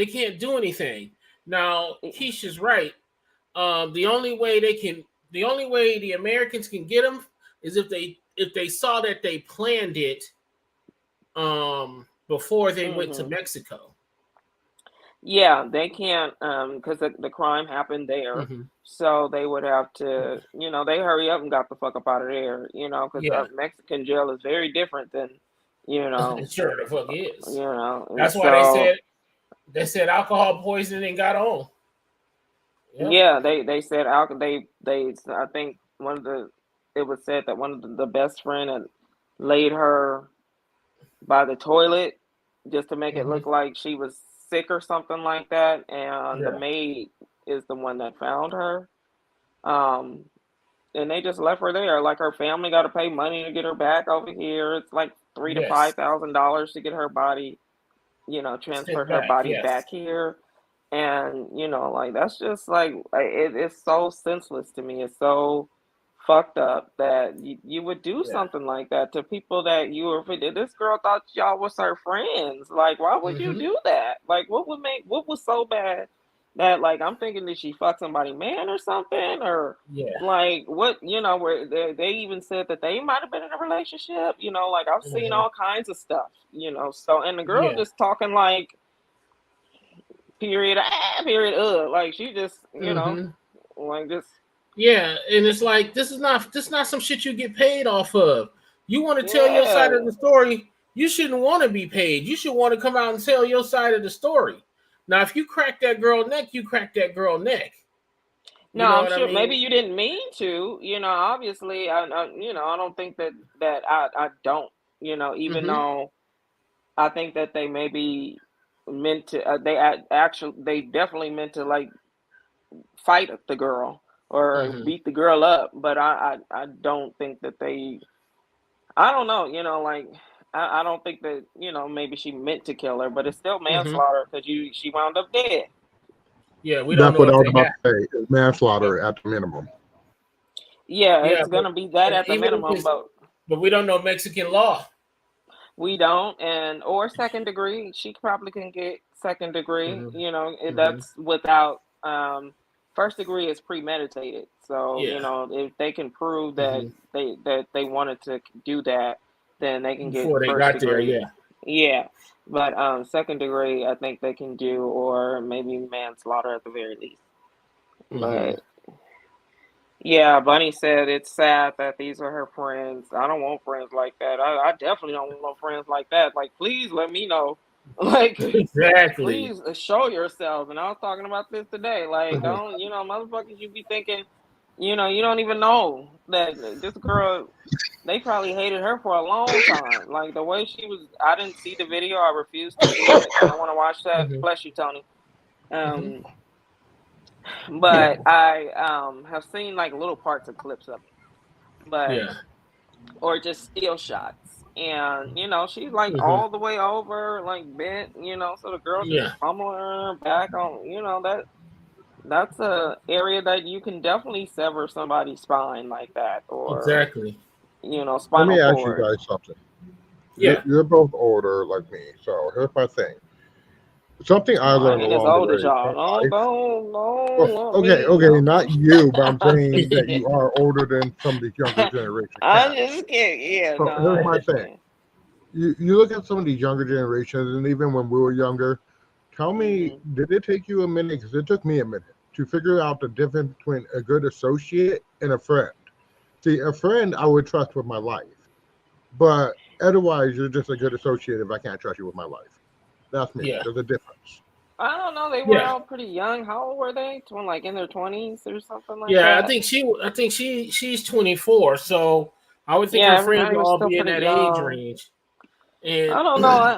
can't do anything. Now, Keisha's right. The only way the Americans can get them is if they saw that they planned it before they went to Mexico. Yeah, they can't because the crime happened there, so they would have to, they hurry up and got the fuck up out of there, because Mexican jail is very different than, Sure, the fuck is. That's why they said alcohol poisoning and got on. Yep. Yeah, they said alcohol. I think it was said that one of the best friend had laid her by the toilet just to make it look like she was sick or something like that, and the maid is the one that found her. And they just left her there. Like, her family got to pay money to get her back over here. It's like $3,000 to $5,000 to get her body, transfer her body back here. And, like, that's just like, it's so senseless to me. It's so fucked up that you would do something like that to people that you were. This girl thought y'all was her friends. Like, why would you do that? Like, what was so bad that, like, I'm thinking, did she fuck somebody man or something? Or like, what, where they even said that they might have been in a relationship, like, I've seen all kinds of stuff, so, and the girl just talking like period, like, she just, like, just. Yeah, and it's like, this is not some shit you get paid off of. You want to tell your side of the story, you shouldn't want to be paid. You should want to come out and tell your side of the story. Now, if you crack that girl neck, you crack that girl neck. No, I'm sure maybe you didn't mean to, obviously, I don't think that I don't, even though I think that they maybe meant to, they definitely meant to, like, fight the girl or beat the girl up, but I don't think that I don't know, like, I don't think that, maybe she meant to kill her, but it's still manslaughter because she wound up dead. Yeah, we don't know. That's what I was about to say. It's manslaughter at the minimum. Yeah, it's gonna be that at the minimum, but we don't know Mexican law. We don't, or second degree. She probably can get second degree. That's without first degree is premeditated. So if they can prove that they wanted to do that, then they can get first degree. Yeah. But second degree, I think they can do, or maybe manslaughter at the very least. But yeah, Bunny said it's sad that these are her friends. I don't want friends like that. I definitely don't want no friends like that. Like, please let me know. Like, exactly. Please show yourself. And I was talking about this today. Like, don't, motherfuckers, you be thinking, you don't even know that this girl, they probably hated her for a long time. Like, the way she was, I didn't see the video. I refused to see it. I want to watch that. Bless you, Tony. But I have seen, like, little parts of clips of it. But, or just still shots. And, she's, like, all the way over, like, bent, so the girl just pummeling her back on, that's a area that you can definitely sever somebody's spine like that, or spinal Let me ask you guys something. You're both older like me, so here's my thing. Something I learned along the way. Okay, not you, but I'm saying that you are older than some of these younger generations. I'm just kidding. So here's my thing. You look at some of these younger generations, and even when we were younger, tell me, did it take you a minute? Because it took me a minute to figure out the difference between a good associate and a friend. See, a friend I would trust with my life, but otherwise, you're just a good associate if I can't trust you with my life. That's me. There's a difference. I don't know. They were Yeah, all pretty young. How old were they? Like in their 20s or something like yeah. that. I think she's 24. So I would think Yeah, her friends everybody would was all still be in pretty that age young. range. And I don't know. I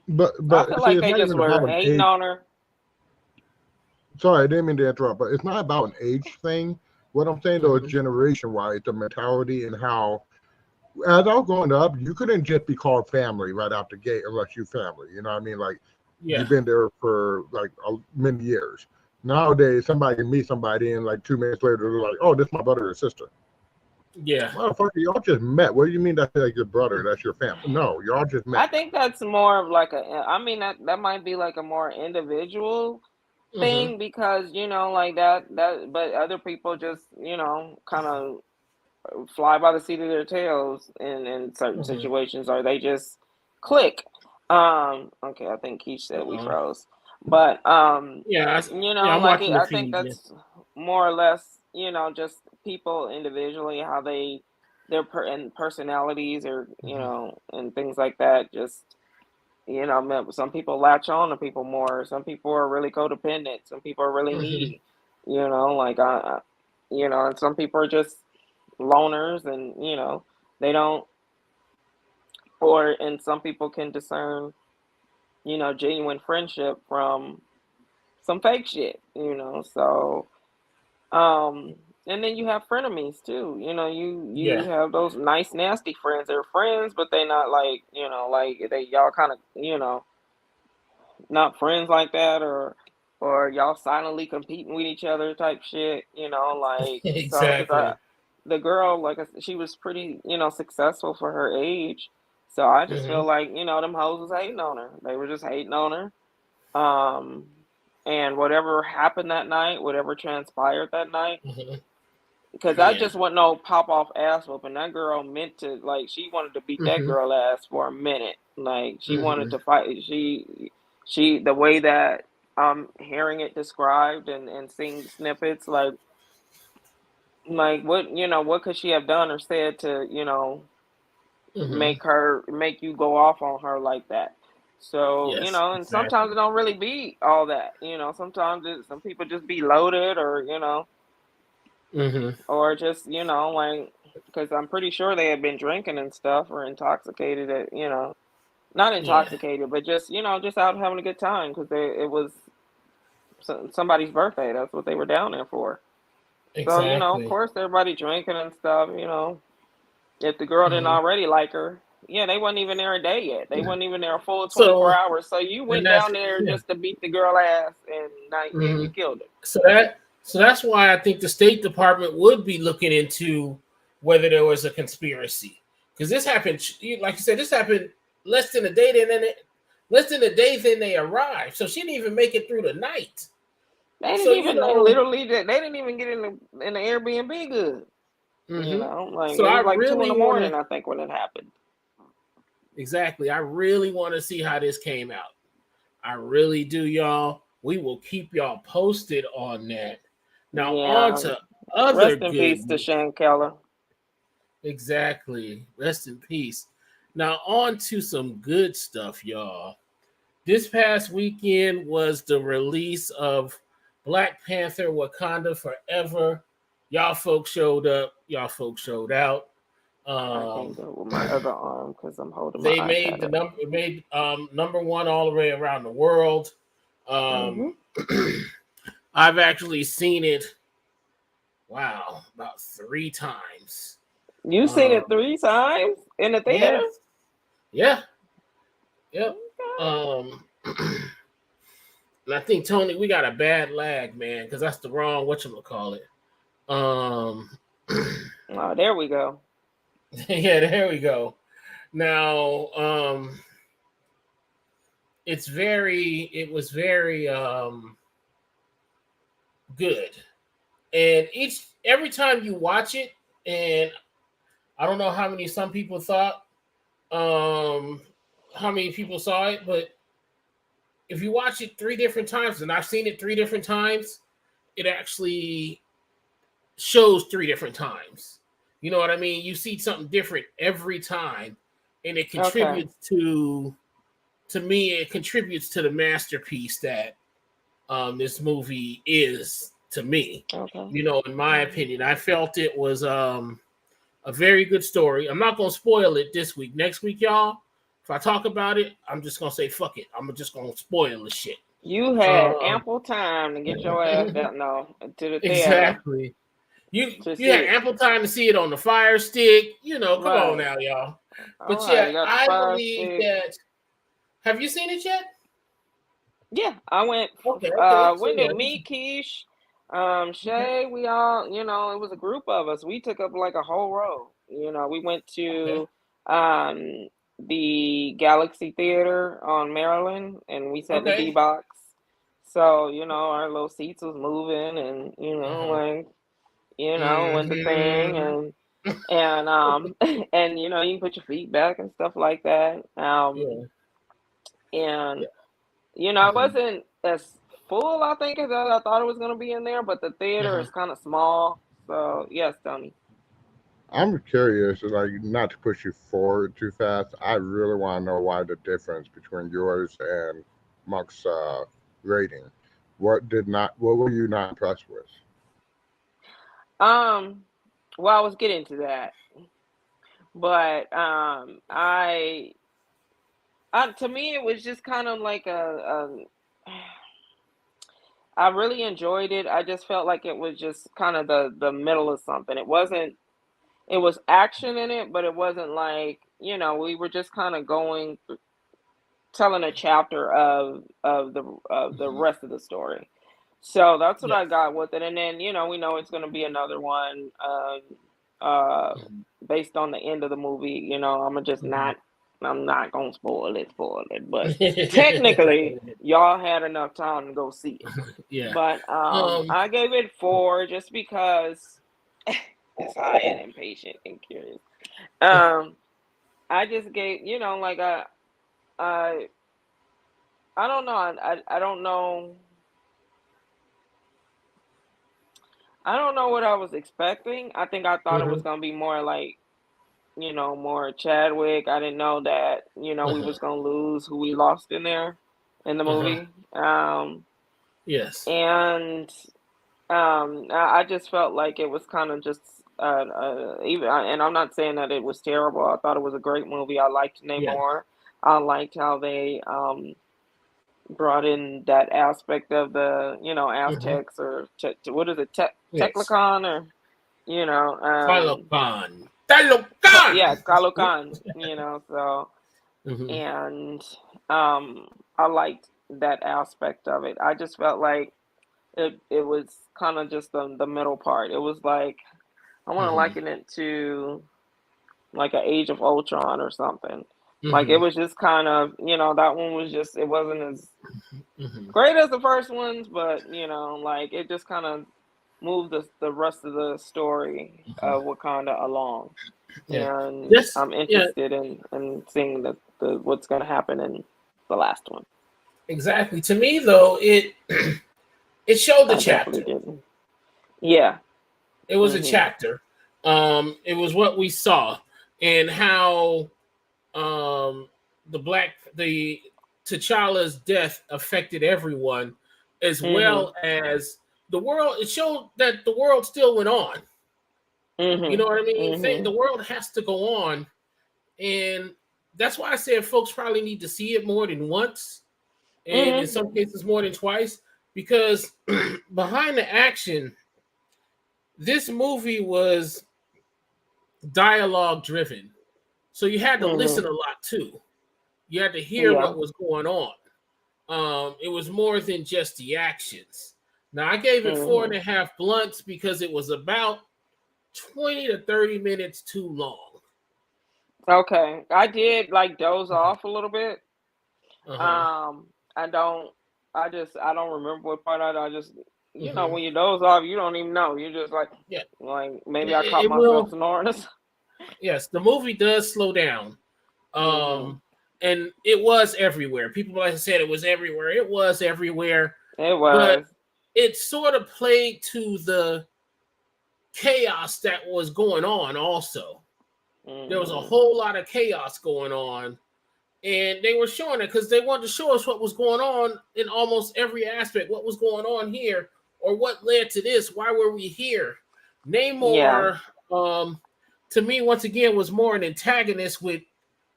feel But see, like it's they not just even were about an hating age. on her. Sorry, I didn't mean to interrupt, but it's not about an age thing. What I'm saying though is Mhm. generation wise, the mentality and how as I was growing up, you couldn't just be called family right out the gate unless you family. You know what I mean? Like Yeah, you've been there for like many years. Nowadays, somebody can meet somebody and like 2 minutes later they're like, "Oh, this is my brother or sister." yeah. Motherfucker, y'all just met. What do you mean that's like your brother? That's your family? No, y'all just I met. think that's more of like a. I mean that might be like a more individual Hmm. thing because like that. But other people just kind of fly by the seat of their tails in certain Hmm. situations, or they just click. Okay, I think Keith said we Uh-oh. froze, but Yeah, yeah. I'm like watching the I think feed. Yeah. that's more or less just people individually how they and personalities or Hmm. and things like that. Just some people latch on to people more. Some people are really codependent. Some people are really Hmm. needy. Like and some people are just loners, and they don't. And some people can discern genuine friendship from some fake shit. So um and then you have frenemies too. You Yeah. have those nice nasty friends. They're friends, but they not like like they y'all kind of not friends like that, or y'all silently competing with each other type shit. Like so because Exactly. the girl, like I said, she was pretty successful for her age. So I just Hmm. feel like them hoes was hating on her. They were just hating on her. And whatever happened that night, whatever transpired that night, Hmm. because that Yeah. just wasn't no pop off ass whooping. That girl meant to, like, she wanted to beat that Hmm. girl ass for a minute. Like she wanted Hmm. to fight. She the way that I'm hearing it described and seeing snippets, like what could she have done or said to Hmm. make you go off on her like that. So Yes. and sometimes Exactly. it don't really be all that. Sometimes some people just be loaded, or Hmm. or just like, because I'm pretty sure they had been drinking and stuff, or intoxicated at not Yeah. intoxicated, but just just out having a good time, because it was somebody's birthday. That's what they were down there for. So of Exactly. course everybody drinking and stuff. If the girl didn't Hmm. already like her, yeah, they wasn't even there a day yet. They wasn't even there a full 24 So, hours. So you and went that's down there yeah. just to beat the girl ass, and now and Hmm. you killed her. So that's why I think the State Department would be looking into whether there was a conspiracy, because this happened, like you said, this happened less than a day less than a day then they arrived. So she didn't even make it through the night. They So didn't even they know, literally they didn't even get in the Airbnb good. hmm Like so it I was like two in really the want to morning, I think, when it happened. exactly. I really want to see how this came out. I really do, y'all. We will keep y'all posted on that. Now on Yeah. to other Rest in good peace to news. Shane Keller. Exactly. Rest in peace. Now, on to some good stuff, y'all. This past weekend was the release of Black Panther Wakanda Forever. Y'all folks showed up. Y'all folks showed out. I can't Um, do it with my other arm because I'm holding my they made iPad the up. number made number one all the way around the world. Hmm. Um, I've actually seen it. Wow, about 3 times. You seen it Um, 3 times in the theater? yeah, yeah, yep. Um, and I think Tony, we got a bad lag, man, because that's the wrong whatchamacallit. Um, Oh, there we go. yeah, there we go. Now, it was very good, and every time you watch it, and I don't know how many some people thought, um, how many people saw it, but if you watch it 3 different times, and I've seen it 3 different times, it actually shows 3 different times. You know what I mean? You see something different every time, and it Okay. contributes to to me, it contributes to the masterpiece that this movie is to me. Okay. You know, in my opinion, I felt it was a very good story. I'm not gonna spoil it this week. Next week, y'all, if I talk about it, I'm just gonna say fuck it. I'm just gonna spoil the shit. You had ample time to get your ass down to the theater. Exactly. You had ample time to see it on the Fire Stick. You know, come on now, y'all. But yeah, I believe that. Have you seen it yet? Yeah, I went. Okay. When did me, Keish, Shay, we all, you know, it was a group of us. We took up like a whole row. You know, we went to the Galaxy Theater on Maryland, and we sat in the D box. So you know, our little seats was moving, and you know, like you know, when the thing, and and you know, you can put your feet back and stuff like that. And you know, it wasn't as full, I think, as I thought it was going to be in there, but the theater is kind of small. So, yes, Tony. I'm curious, like, not to push you forward too fast. I really want to know why the difference between yours and Monk's rating. What were you not impressed with? Well, I was getting to that, but to me, it was just kind of like I really enjoyed it. I just felt like it was just kind of the middle of something. It was action in it, but it wasn't like, you know, we were just kind of telling a chapter of the rest of the story. So that's what I got with it. And then, you know, we know it's going to be another one based on the end of the movie. You know, I'm not going to spoil it, but technically y'all had enough time to go see it. Yeah. But I gave it 4 just because it's high and impatient and curious. I just gave, you know, like I don't know. I don't know. I don't know what I was expecting. I think I thought it was going to be more like, you know, more Chadwick. I didn't know that, you know, we was going to lose who we lost in there in the movie. Yes. And I just felt like it was kind of just and I'm not saying that it was terrible. I thought it was a great movie. I liked Namor. I liked how they brought in that aspect of the, you know, Aztecs or what is it, Teclicon or, you know, Talocan. Yeah, Talocan. You know, so and I liked that aspect of it. I just felt like it was kind of just the middle part. It was like I want to liken it to like an Age of Ultron or something. Like it was just kind of, you know, that one was just, it wasn't as great as the first ones, but you know, like it just kind of moved the rest of the story of Wakanda along. And I'm interested in seeing the what's going to happen in the last one. Exactly. To me, though, it showed the chapter. Yeah. It was a chapter. It was what we saw and how the T'Challa's death affected everyone, as well as the world. It showed that the world still went on. You know what I mean? The world has to go on, and that's why I said folks probably need to see it more than once, and in some cases more than twice, because behind the action, this movie was dialogue driven. So you had to listen a lot too. You had to hear what was going on. It was more than just the actions. Now I gave it 4.5 blunts because it was about 20 to 30 minutes too long. Okay. I did like doze off a little bit. I don't remember what part I just, you know, when you doze off, you don't even know. You're just like, like maybe I caught myself snoring. Yes, the movie does slow down. And it was everywhere. People like said it was everywhere. It was everywhere. It was. But it sort of played to the chaos that was going on also. There was a whole lot of chaos going on. And they were showing it because they wanted to show us what was going on in almost every aspect. What was going on here, or what led to this? Why were we here? Namor, to me, once again, was more an antagonist with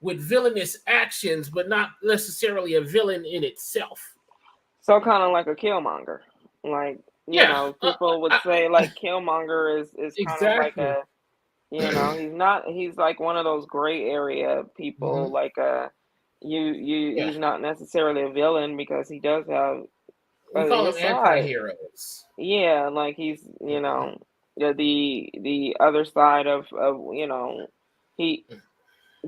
villainous actions, but not necessarily a villain in itself. So kind of like a Killmonger, like people would say like Killmonger is kind of like exactly. a, he's like one of those gray area people, like he's not necessarily a villain because he does have we call his them side. anti-heroes. Yeah, like he's the other side of he,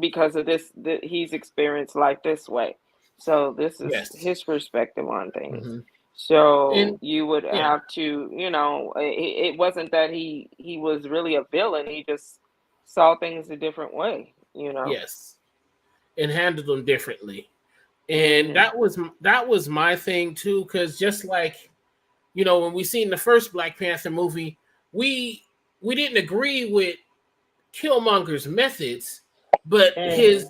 because of this, he's experienced life this way, so this is his perspective on things. So you would have to, it wasn't that he was really a villain. He just saw things a different way, Yes, and handled them differently. And that was my thing too, because just like, when we seen the first Black Panther movie, we didn't agree with Killmonger's methods, but his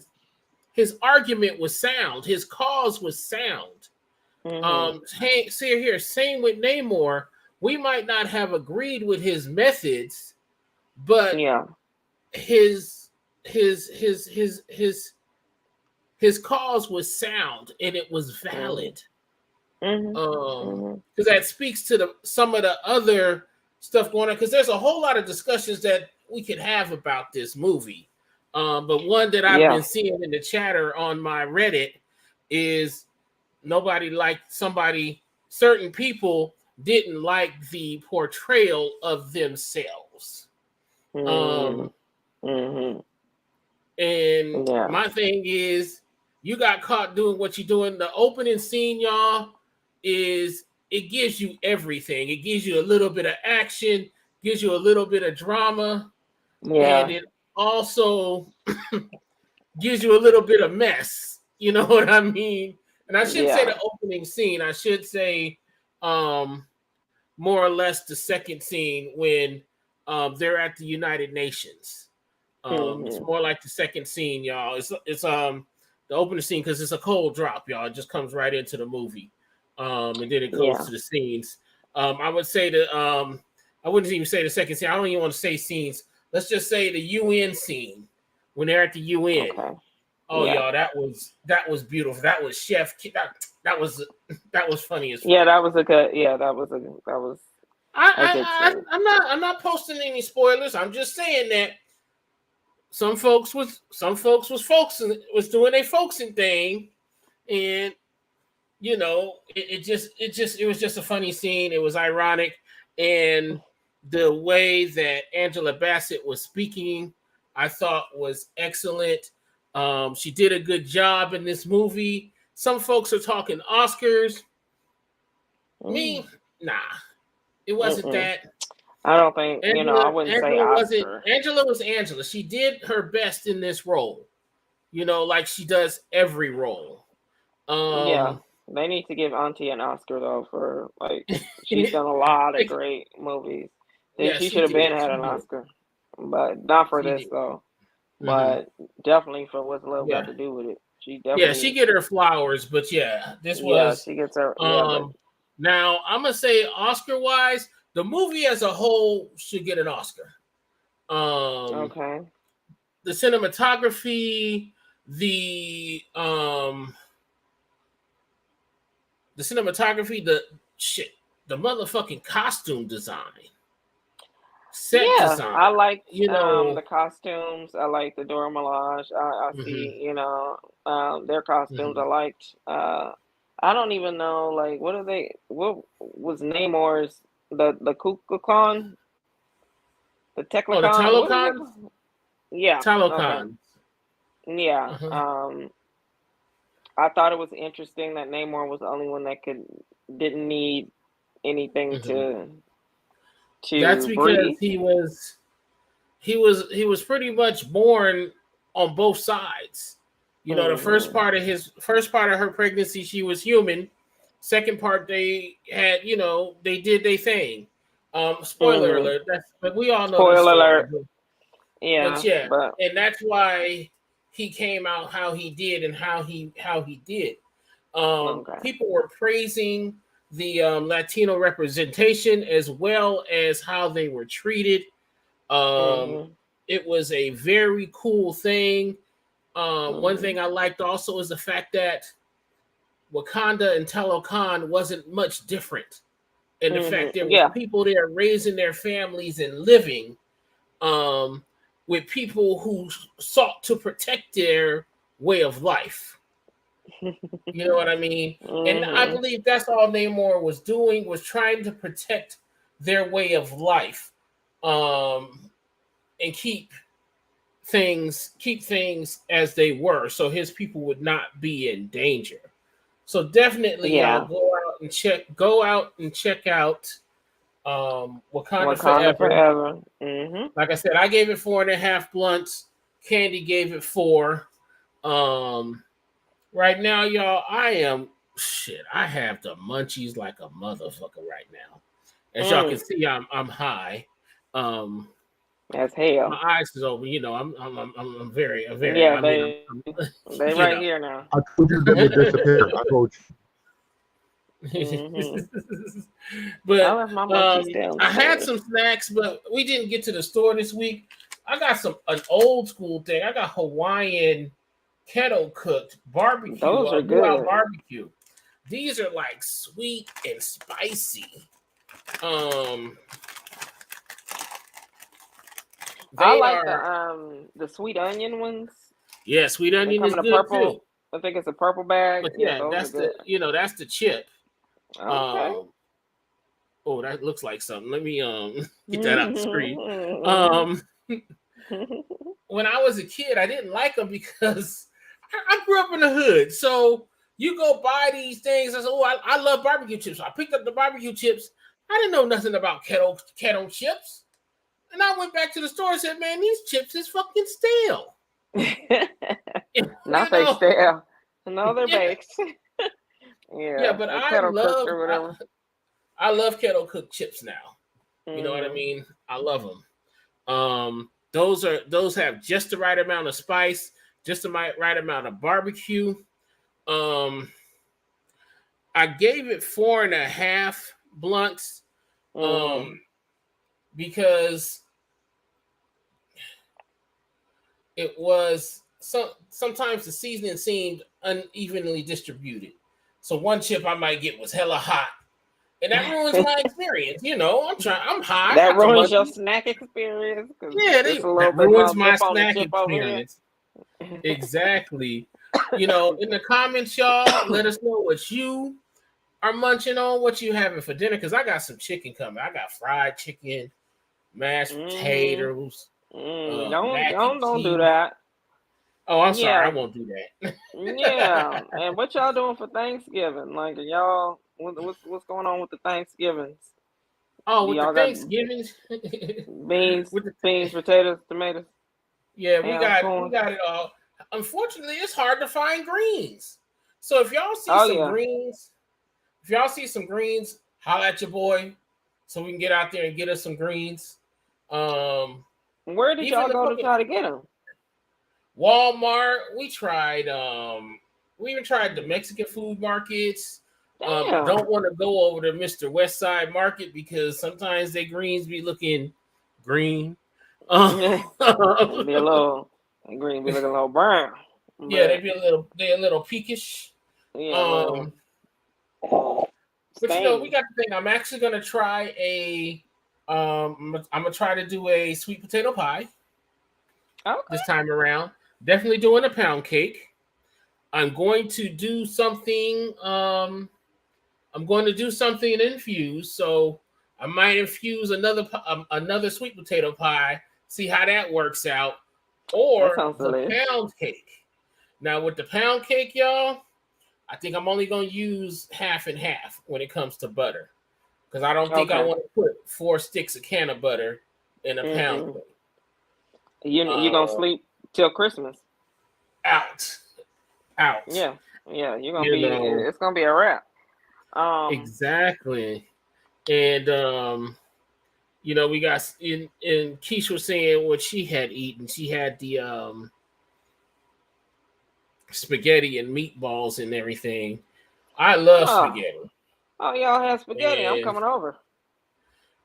argument was sound. His cause was sound. See here, same with Namor. We might not have agreed with his methods, but his cause was sound and it was valid. Because that speaks to some of the other stuff going on. Because there's a whole lot of discussions that we could have about this movie. But one that I've been seeing in the chatter on my Reddit is certain people didn't like the portrayal of themselves. And my thing is, you got caught doing what you're doing. The opening scene, y'all, it gives you everything. It gives you a little bit of action, gives you a little bit of drama, and it also gives you a little bit of mess. You know what I mean? And I shouldn't say the opening scene. I should say more or less the second scene when they're at the United Nations. It's more like the second scene, y'all. It's the opening scene because it's a cold drop, y'all. It just comes right into the movie. And then it goes to the scenes. I would say I wouldn't even say the second scene. I don't even want to say scenes. Let's just say the UN scene when they're at the UN. Okay. Oh, y'all, that was beautiful. That was Chef. That was funny as fuck. Yeah, that was a good. Yeah, that was. I'm not posting any spoilers. I'm just saying that some folks was doing their folksing thing, and it was just a funny scene. It was ironic, and the way that Angela Bassett was speaking, I thought was excellent. She did a good job in this movie. Some folks are talking Oscars. Me, nah, it wasn't that. I don't think I wouldn't say Oscar. Angela was Angela. She did her best in this role. Like she does every role. They need to give Auntie an Oscar though for she's done a lot of great movies. She should have had an Oscar, but not for this though. But definitely for what's love got to do with it. She definitely she get her flowers, but this was she gets her. Now I'm gonna say Oscar wise, the movie as a whole should get an Oscar. Okay. The cinematography, the motherfucking costume design. Set design. I like the costumes. I like the Dora Milaje. I see, their costumes. I liked. I don't even know, what was Namor's the Kukulkan? The Teclicon? The Talocon? Yeah. Talocon. Okay. Yeah. I thought it was interesting that Namor was the only one that didn't need anything to That's because breathe. he was pretty much born on both sides. The first part of her pregnancy, she was human. Second part, they had, they did their thing. Spoiler alert. But we all know. Spoiler alert. And that's why he came out how he did and how he did. Okay. People were praising the Latino representation as well as how they were treated. It was a very cool thing. One thing I liked also is the fact that Wakanda and Talokan wasn't much different. And the fact there were people there raising their families and living with people who sought to protect their way of life. You know what I mean? And I believe that's all Namor was doing, was trying to protect their way of life, and keep things as they were, so his people would not be in danger. So definitely, y'all go out and check out Wakanda Forever. Like I said, I gave it 4.5 blunts. Candy gave it 4. Right now, y'all, I have the munchies like a motherfucker right now. As y'all can see, I'm high. As hell. My eyes is open. You know, I'm very. Yeah, they right here now. I told you they would disappear. I told you. But I had some snacks, but we didn't get to the store this week. I got an old school thing. I got Hawaiian kettle cooked barbecue. Those are good. Barbecue. These are like sweet and spicy. I like the sweet onion ones. Yeah, sweet onion is good purple, too. I think it's a purple bag. But yeah, that's the chip. Okay. Oh, that looks like something. Let me get that out the screen. When I was a kid, I didn't like them because I grew up in the hood. So you go buy these things. I said, "Oh, I love barbecue chips." So I picked up the barbecue chips. I didn't know nothing about kettle chips. And I went back to the store and said, "Man, these chips is fucking stale." Not they stale. No, they're baked. Yeah, but I love kettle cooked chips now. You know what I mean? I love them. Those have just the right amount of spice, just the right amount of barbecue. I gave it 4.5 blunts, because it was sometimes the seasoning seemed unevenly distributed. So one chip I might get was hella hot, and that ruins my experience. You know, I'm hot. That ruins your snack experience. Yeah, that ruins my snack experience. Exactly. You know, in the comments, y'all, let us know what you are munching on, what you having for dinner, because I got some chicken coming. I got fried chicken, mashed potatoes. Don't do that. Oh, I'm sorry. I won't do that. Yeah. And what y'all doing for Thanksgiving? Like, y'all, what's going on with the Thanksgivings? Oh, with the Thanksgivings? Beans, potatoes, tomatoes. Yeah, we got it all. Unfortunately, it's hard to find greens. So if y'all see some greens, holla at your boy so we can get out there and get us some greens. Where did y'all go to try to get them? Walmart. We tried. We even tried the Mexican food markets. I don't want to go over to Mr. West Side Market because sometimes their greens be looking green. Be a little green, be looking a little brown. Yeah, they're a little peakish. Yeah. But you know, we got the thing. I'm actually gonna try I'm gonna try to do a sweet potato pie. This time around. Definitely doing a pound cake. I'm going to do something. I'm going to do something and infuse. So I might infuse another sweet potato pie. See how that works out. Or the pound cake. Now with the pound cake, y'all, I think I'm only going to use half and half when it comes to butter, because I don't think I want to put 4 sticks of can of butter in a pound cake. You're gonna sleep till Christmas. Out. Yeah. You're gonna be. It's gonna be a wrap. Exactly. And you know, we got and Keisha was saying what she had eaten. She had the spaghetti and meatballs and everything. I love spaghetti. Oh, y'all have spaghetti. I'm And coming over.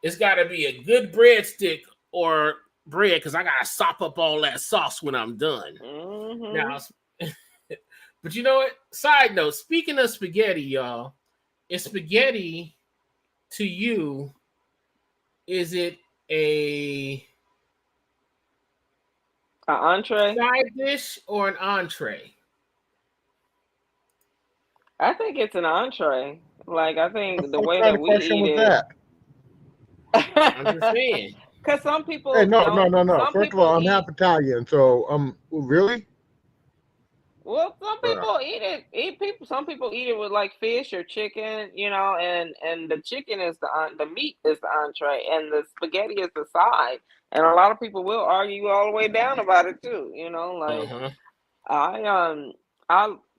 it's got to be a good breadstick or bread because I got to sop up all that sauce when I'm done. Mm-hmm. Now, but you know what? Side note, speaking of spaghetti, y'all, is spaghetti to you, is it an entree? Side dish or an entree? I think it's an entree. Like, I think the What way kind that of we question eat was it. that? I'm just saying. Because some people Hey, no. Some First of people all, I'm eat. half Italian, so really? Well, some people eat it. Some people eat it with like fish or chicken, and the chicken is the meat is the entree, and the spaghetti is the side. And a lot of people will argue all the way down about it too. Like I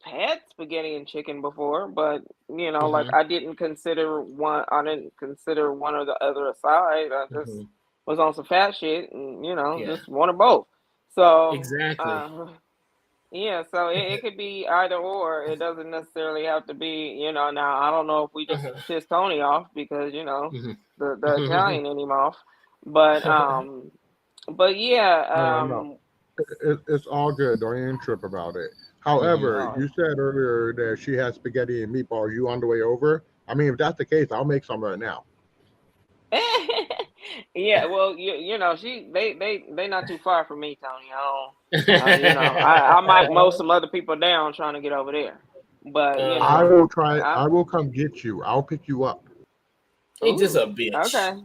had spaghetti and chicken before, but like I didn't consider one. I didn't consider one or the other a side. I just was on some fat shit, and just wanted both. So exactly. Yeah, so it could be either or. It doesn't necessarily have to be, now I don't know if we just pissed Tony off because, the Italian in him off. But yeah, No. It's all good. Don't even trip about it. However, you said earlier that she had spaghetti and meatballs. You on the way over? I mean, if that's the case, I'll make some right now. Yeah, well, they not too far from me, Tony. I might mow some other people down trying to get over there, but I will try. I will come get you. I'll pick you up. He's just a bitch. Okay.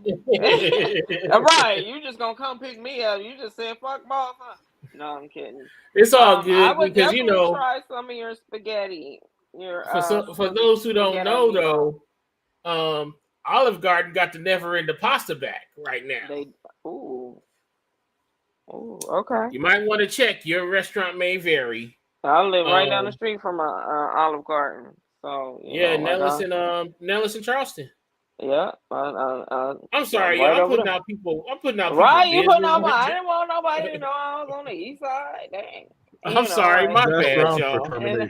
All right, you just gonna come pick me up. You just said fuck boss, huh? No, I'm kidding. It's all good I would because definitely try some of your spaghetti. For those who don't know though, Olive Garden got the never end pasta back right now. Ooh, okay. You might want to check. Your restaurant may vary. I live right down the street from Olive Garden, so Nellis and Charleston. Yeah, I'm sorry, right I'm putting out people. Right, you putting out I didn't want nobody to know I was on the east side. Dang. I'm sorry, my bad, y'all. I'm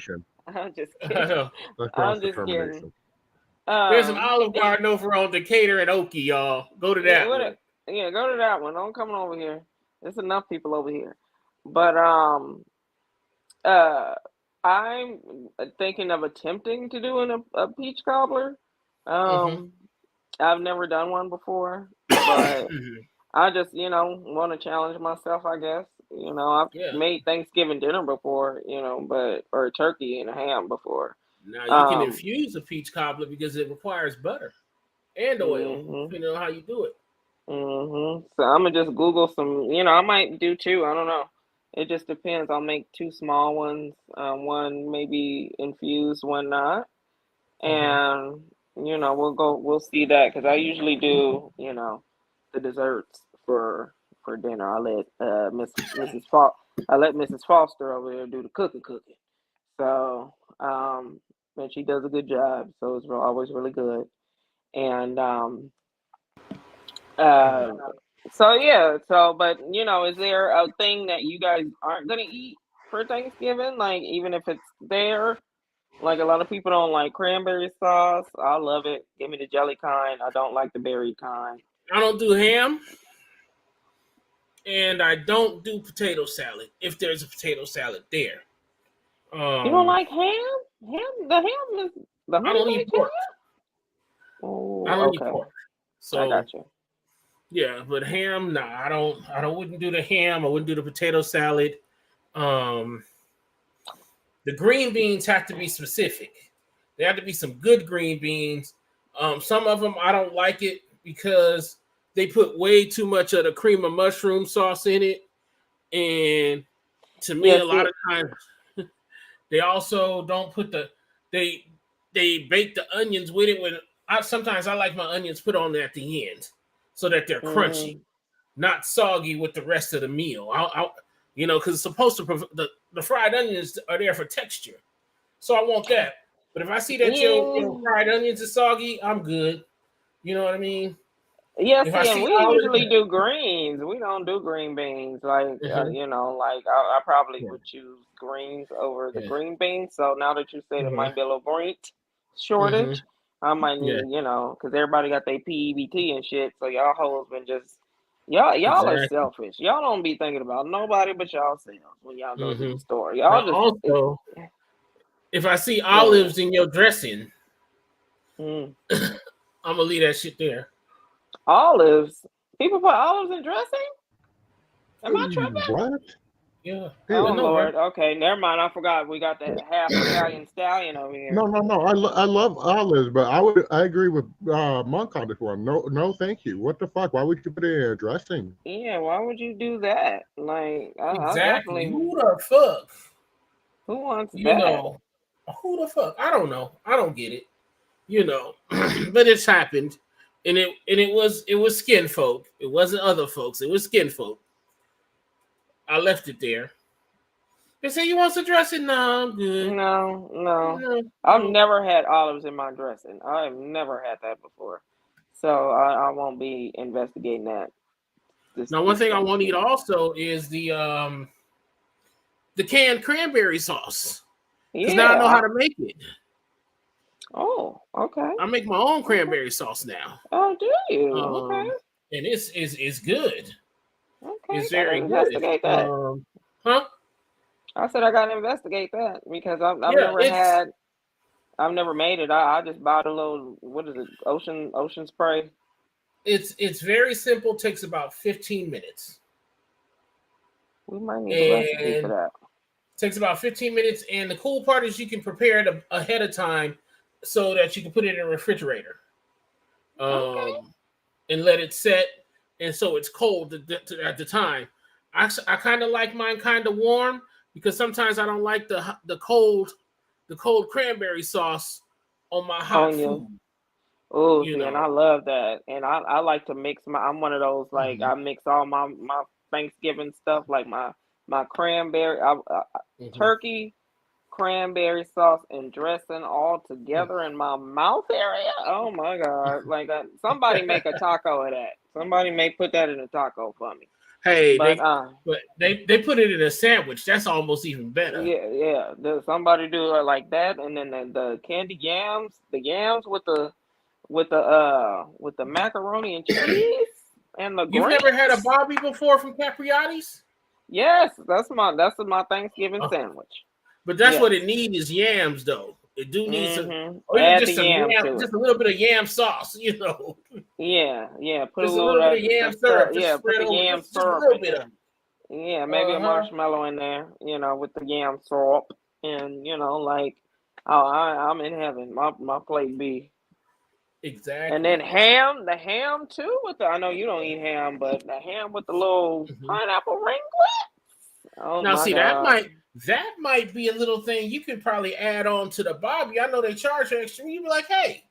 just kidding. I'm just kidding. There's an Olive Garden over on Decatur and Okie, y'all. Go to that one. Yeah, go to that one. Don't come over here. There's enough people over here. But I'm thinking of attempting to do a peach cobbler. I've never done one before, but I just, want to challenge myself, I guess. I've made Thanksgiving dinner before, or turkey and a ham before. Now you can infuse a peach cobbler because it requires butter and oil, depending on how you do it. So I'm gonna just Google some, I might do two. I don't know. It just depends. I'll make two small ones, one maybe infused, one not, and we'll see that because I usually do, the desserts for dinner. I let Mrs. Foster over there do the cooking. So and she does a good job. So it's always really good. And but is there a thing that you guys aren't gonna eat for Thanksgiving? Like even if it's there? Like a lot of people don't like cranberry sauce. I love it. Give me the jelly kind. I don't like the berry kind. I don't do ham. And I don't do potato salad if there's a potato salad there. You don't like ham? The ham is the I don't eat pork. Oh, I don't eat pork. So I got you. Yeah, but ham, nah, I wouldn't do the ham. I wouldn't do the potato salad. The green beans have to be specific. They have to be some good green beans. Some of them I don't like it because they put way too much of the cream of mushroom sauce in it. And to me, a lot of times they also don't put they bake the onions with it. Sometimes I like my onions put on at the end so that they're crunchy, not soggy with the rest of the meal. Because it's supposed to the fried onions are there for texture, so I want that. But if I see that your fried onions are soggy, I'm good. You know what I mean? Yeah, If I see, and see we olives, usually do greens. We don't do green beans. Like, mhm, like I probably yeah, would choose greens over the yeah, green beans. So now that you say there uh-huh, might be a little green mhm, shortage, I might yeah, need, because everybody got their PEBT and shit. So y'all hoes been just, y'all are exactly. selfish. Y'all don't be thinking about nobody but y'all selves when y'all go to the Hmm. store. Now, Y'all just, also, if I see go ahead. olives in your dressing, Mm. I'm gonna leave that shit there. Olives. People put olives in dressing? Am I tripping? What? Yeah, I Oh Ew. know, right? Lord. Okay, never mind. I forgot we got the half Italian stallion over here. No, no, no. I love olives, but I agree with Monk on this one. No, no, thank you. What the fuck? Why would you put it in a dressing? Yeah, why would you do that? Like, I Exactly. definitely. Who the fuck? Who wants You that? know, who the fuck? I don't know. I don't get it. You know, but it's happened, and it was skin folk. It wasn't other folks. It was skin folk. I left it there. They say you want some dressing? No, I'm good. No, no. No, I've no. never had olives in my dressing. I've never had that before. So I won't be investigating that Now, one this thing I thing. won't eat also is the canned cranberry sauce, because now I Yeah. know how to make it. Oh, okay. I make my own Okay. cranberry sauce now. Oh, do you? Okay. Um, and it's good. Okay. It's Gotta very good. investigate that. Huh? I said I gotta investigate that because Yeah, I've never made it. I just bought a little, what is it, ocean spray. it's very simple. Takes about 15 minutes, We might need the recipe for and that. takes about 15 minutes. And the cool part is you can prepare it ahead of time so that you can put it in a refrigerator, Okay. um, and let it set. And so it's cold at the time. I kind of like mine kind of warm because sometimes I don't like the cold cranberry sauce on my hot On you. food. Oh, You see, and know. I love that. And I like to mix I'm one of those, like, Mhm. I mix all my Thanksgiving stuff, like my cranberry, Mhm. turkey, cranberry sauce, and dressing all together in my mouth area. Oh my God. Like, somebody make a taco of that. Somebody may put that in a taco for me. Hey, But, they put it in a sandwich. That's almost even better. yeah, yeah. Somebody do it like that, and then the candy yams, the yams with the macaroni and cheese and the You've never had a greens. Bobby before from Capriati's? Yes, that's my Thanksgiving Oh, sandwich. but that's Yes. what it needs is yams, though. It do need some, Mm-hmm. or even Add just the some yam yam, to it. just a little bit of yam sauce. Yeah, yeah. Put a Just a little little bit of of yam that syrup, syrup. just Yeah, put spread the over, yam just a syrup little in bit of there. Yeah, maybe a Uh-huh. marshmallow in there. With the yam syrup, and like, oh, I'm in heaven. My plate be. And then Exactly. the ham too. I know you don't eat ham, but the ham with the little Mhm. pineapple ring. Oh Now, my see, God. that might be a little thing you could probably add on to the Bobby. I know they charge extra. You be like, hey,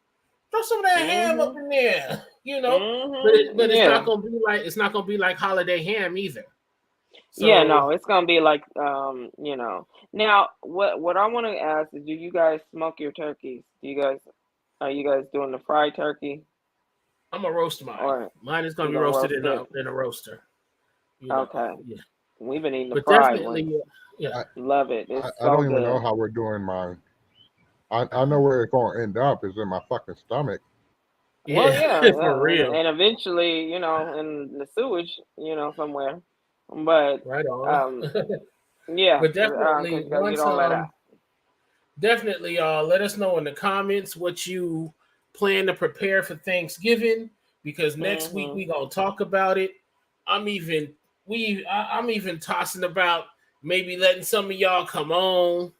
throw some of that ham up Mhm. in there, But Mhm. it's not Yeah. gonna be like holiday ham either. Yeah. So No, it's gonna be like Now, what I want to ask is, do you guys smoke your turkeys? Are you guys doing the fried turkey, I'm gonna roast mine. or Mine is gonna you be gonna roasted roast it? in a roaster. Okay. Yeah. We've been eating the But fried ones. definitely, yeah, Love it. It's I so don't even know good. how we're doing mine. I know where it's going to end up is in my fucking stomach. Well, yeah, yeah, for yeah, and real. and eventually, in the sewage, somewhere. But Right on. um, yeah, But definitely, cause you gotta get all that out. definitely, let us know in the comments what you plan to prepare for Thanksgiving, because next week Mhm. we gonna talk about it. I'm even I'm even tossing about maybe letting some of y'all come on.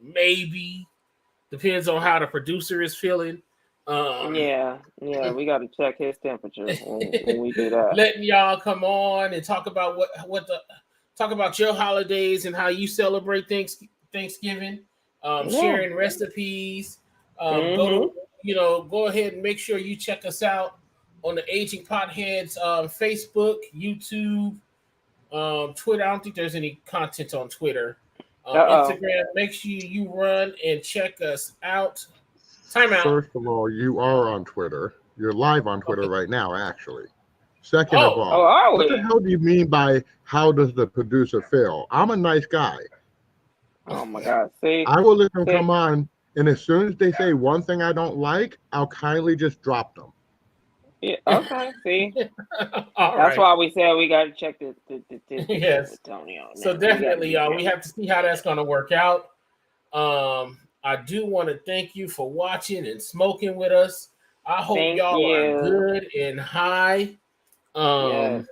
Maybe depends on how the producer is feeling. Um, Yeah, yeah, we gotta check his temperature when we do that. letting y'all come on and talk about talk about your holidays and how you celebrate Thanksgiving, Yeah. sharing recipes. Go Mhm. to go ahead and make sure you check us out on the Aging Potheads Facebook, YouTube, Twitter. I don't think there's any content on Twitter. Uh-oh. Instagram. Make sure you run and check us out. Time out. First of all, you are on Twitter. You're live on Twitter right now, actually. Second of Oh, all, are what we? the hell do you mean by how does the producer feel? I'm a nice guy. Oh my God! See, I will let them See? come on, and as soon as they say one thing I don't like, I'll kindly just drop them. Yeah, okay. See, all that's right. why we said we got to check this Yes. with Tony on. So Now. We gotta definitely, be y'all, we careful. have to see how that's going to work out. I do want to thank you for watching and smoking with us. I hope Thank y'all are you. good and high. Yes,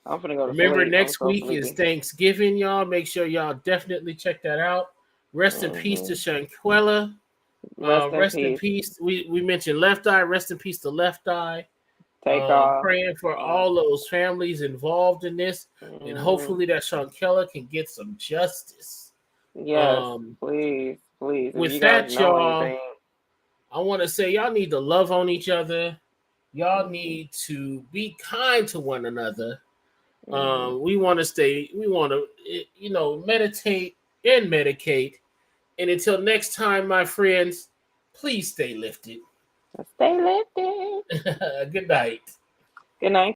I'm gonna go to Remember, sleep. I'm next so week is sleepy. Thanksgiving, y'all. Make sure y'all definitely check that out. Rest in peace to Shanquella. Rest in Rest in peace. peace. We mentioned Left Eye. Rest in peace to Left Eye. Take off. Praying for all those families involved in this, and hopefully that Shankella can get some justice. Yes, please. If With you guys that, know y'all, anything, I want to say y'all need to love on each other. Y'all need to be kind to one another. We want to meditate and medicate. And until next time, my friends, please stay lifted. stay lifted. Good night. Good night.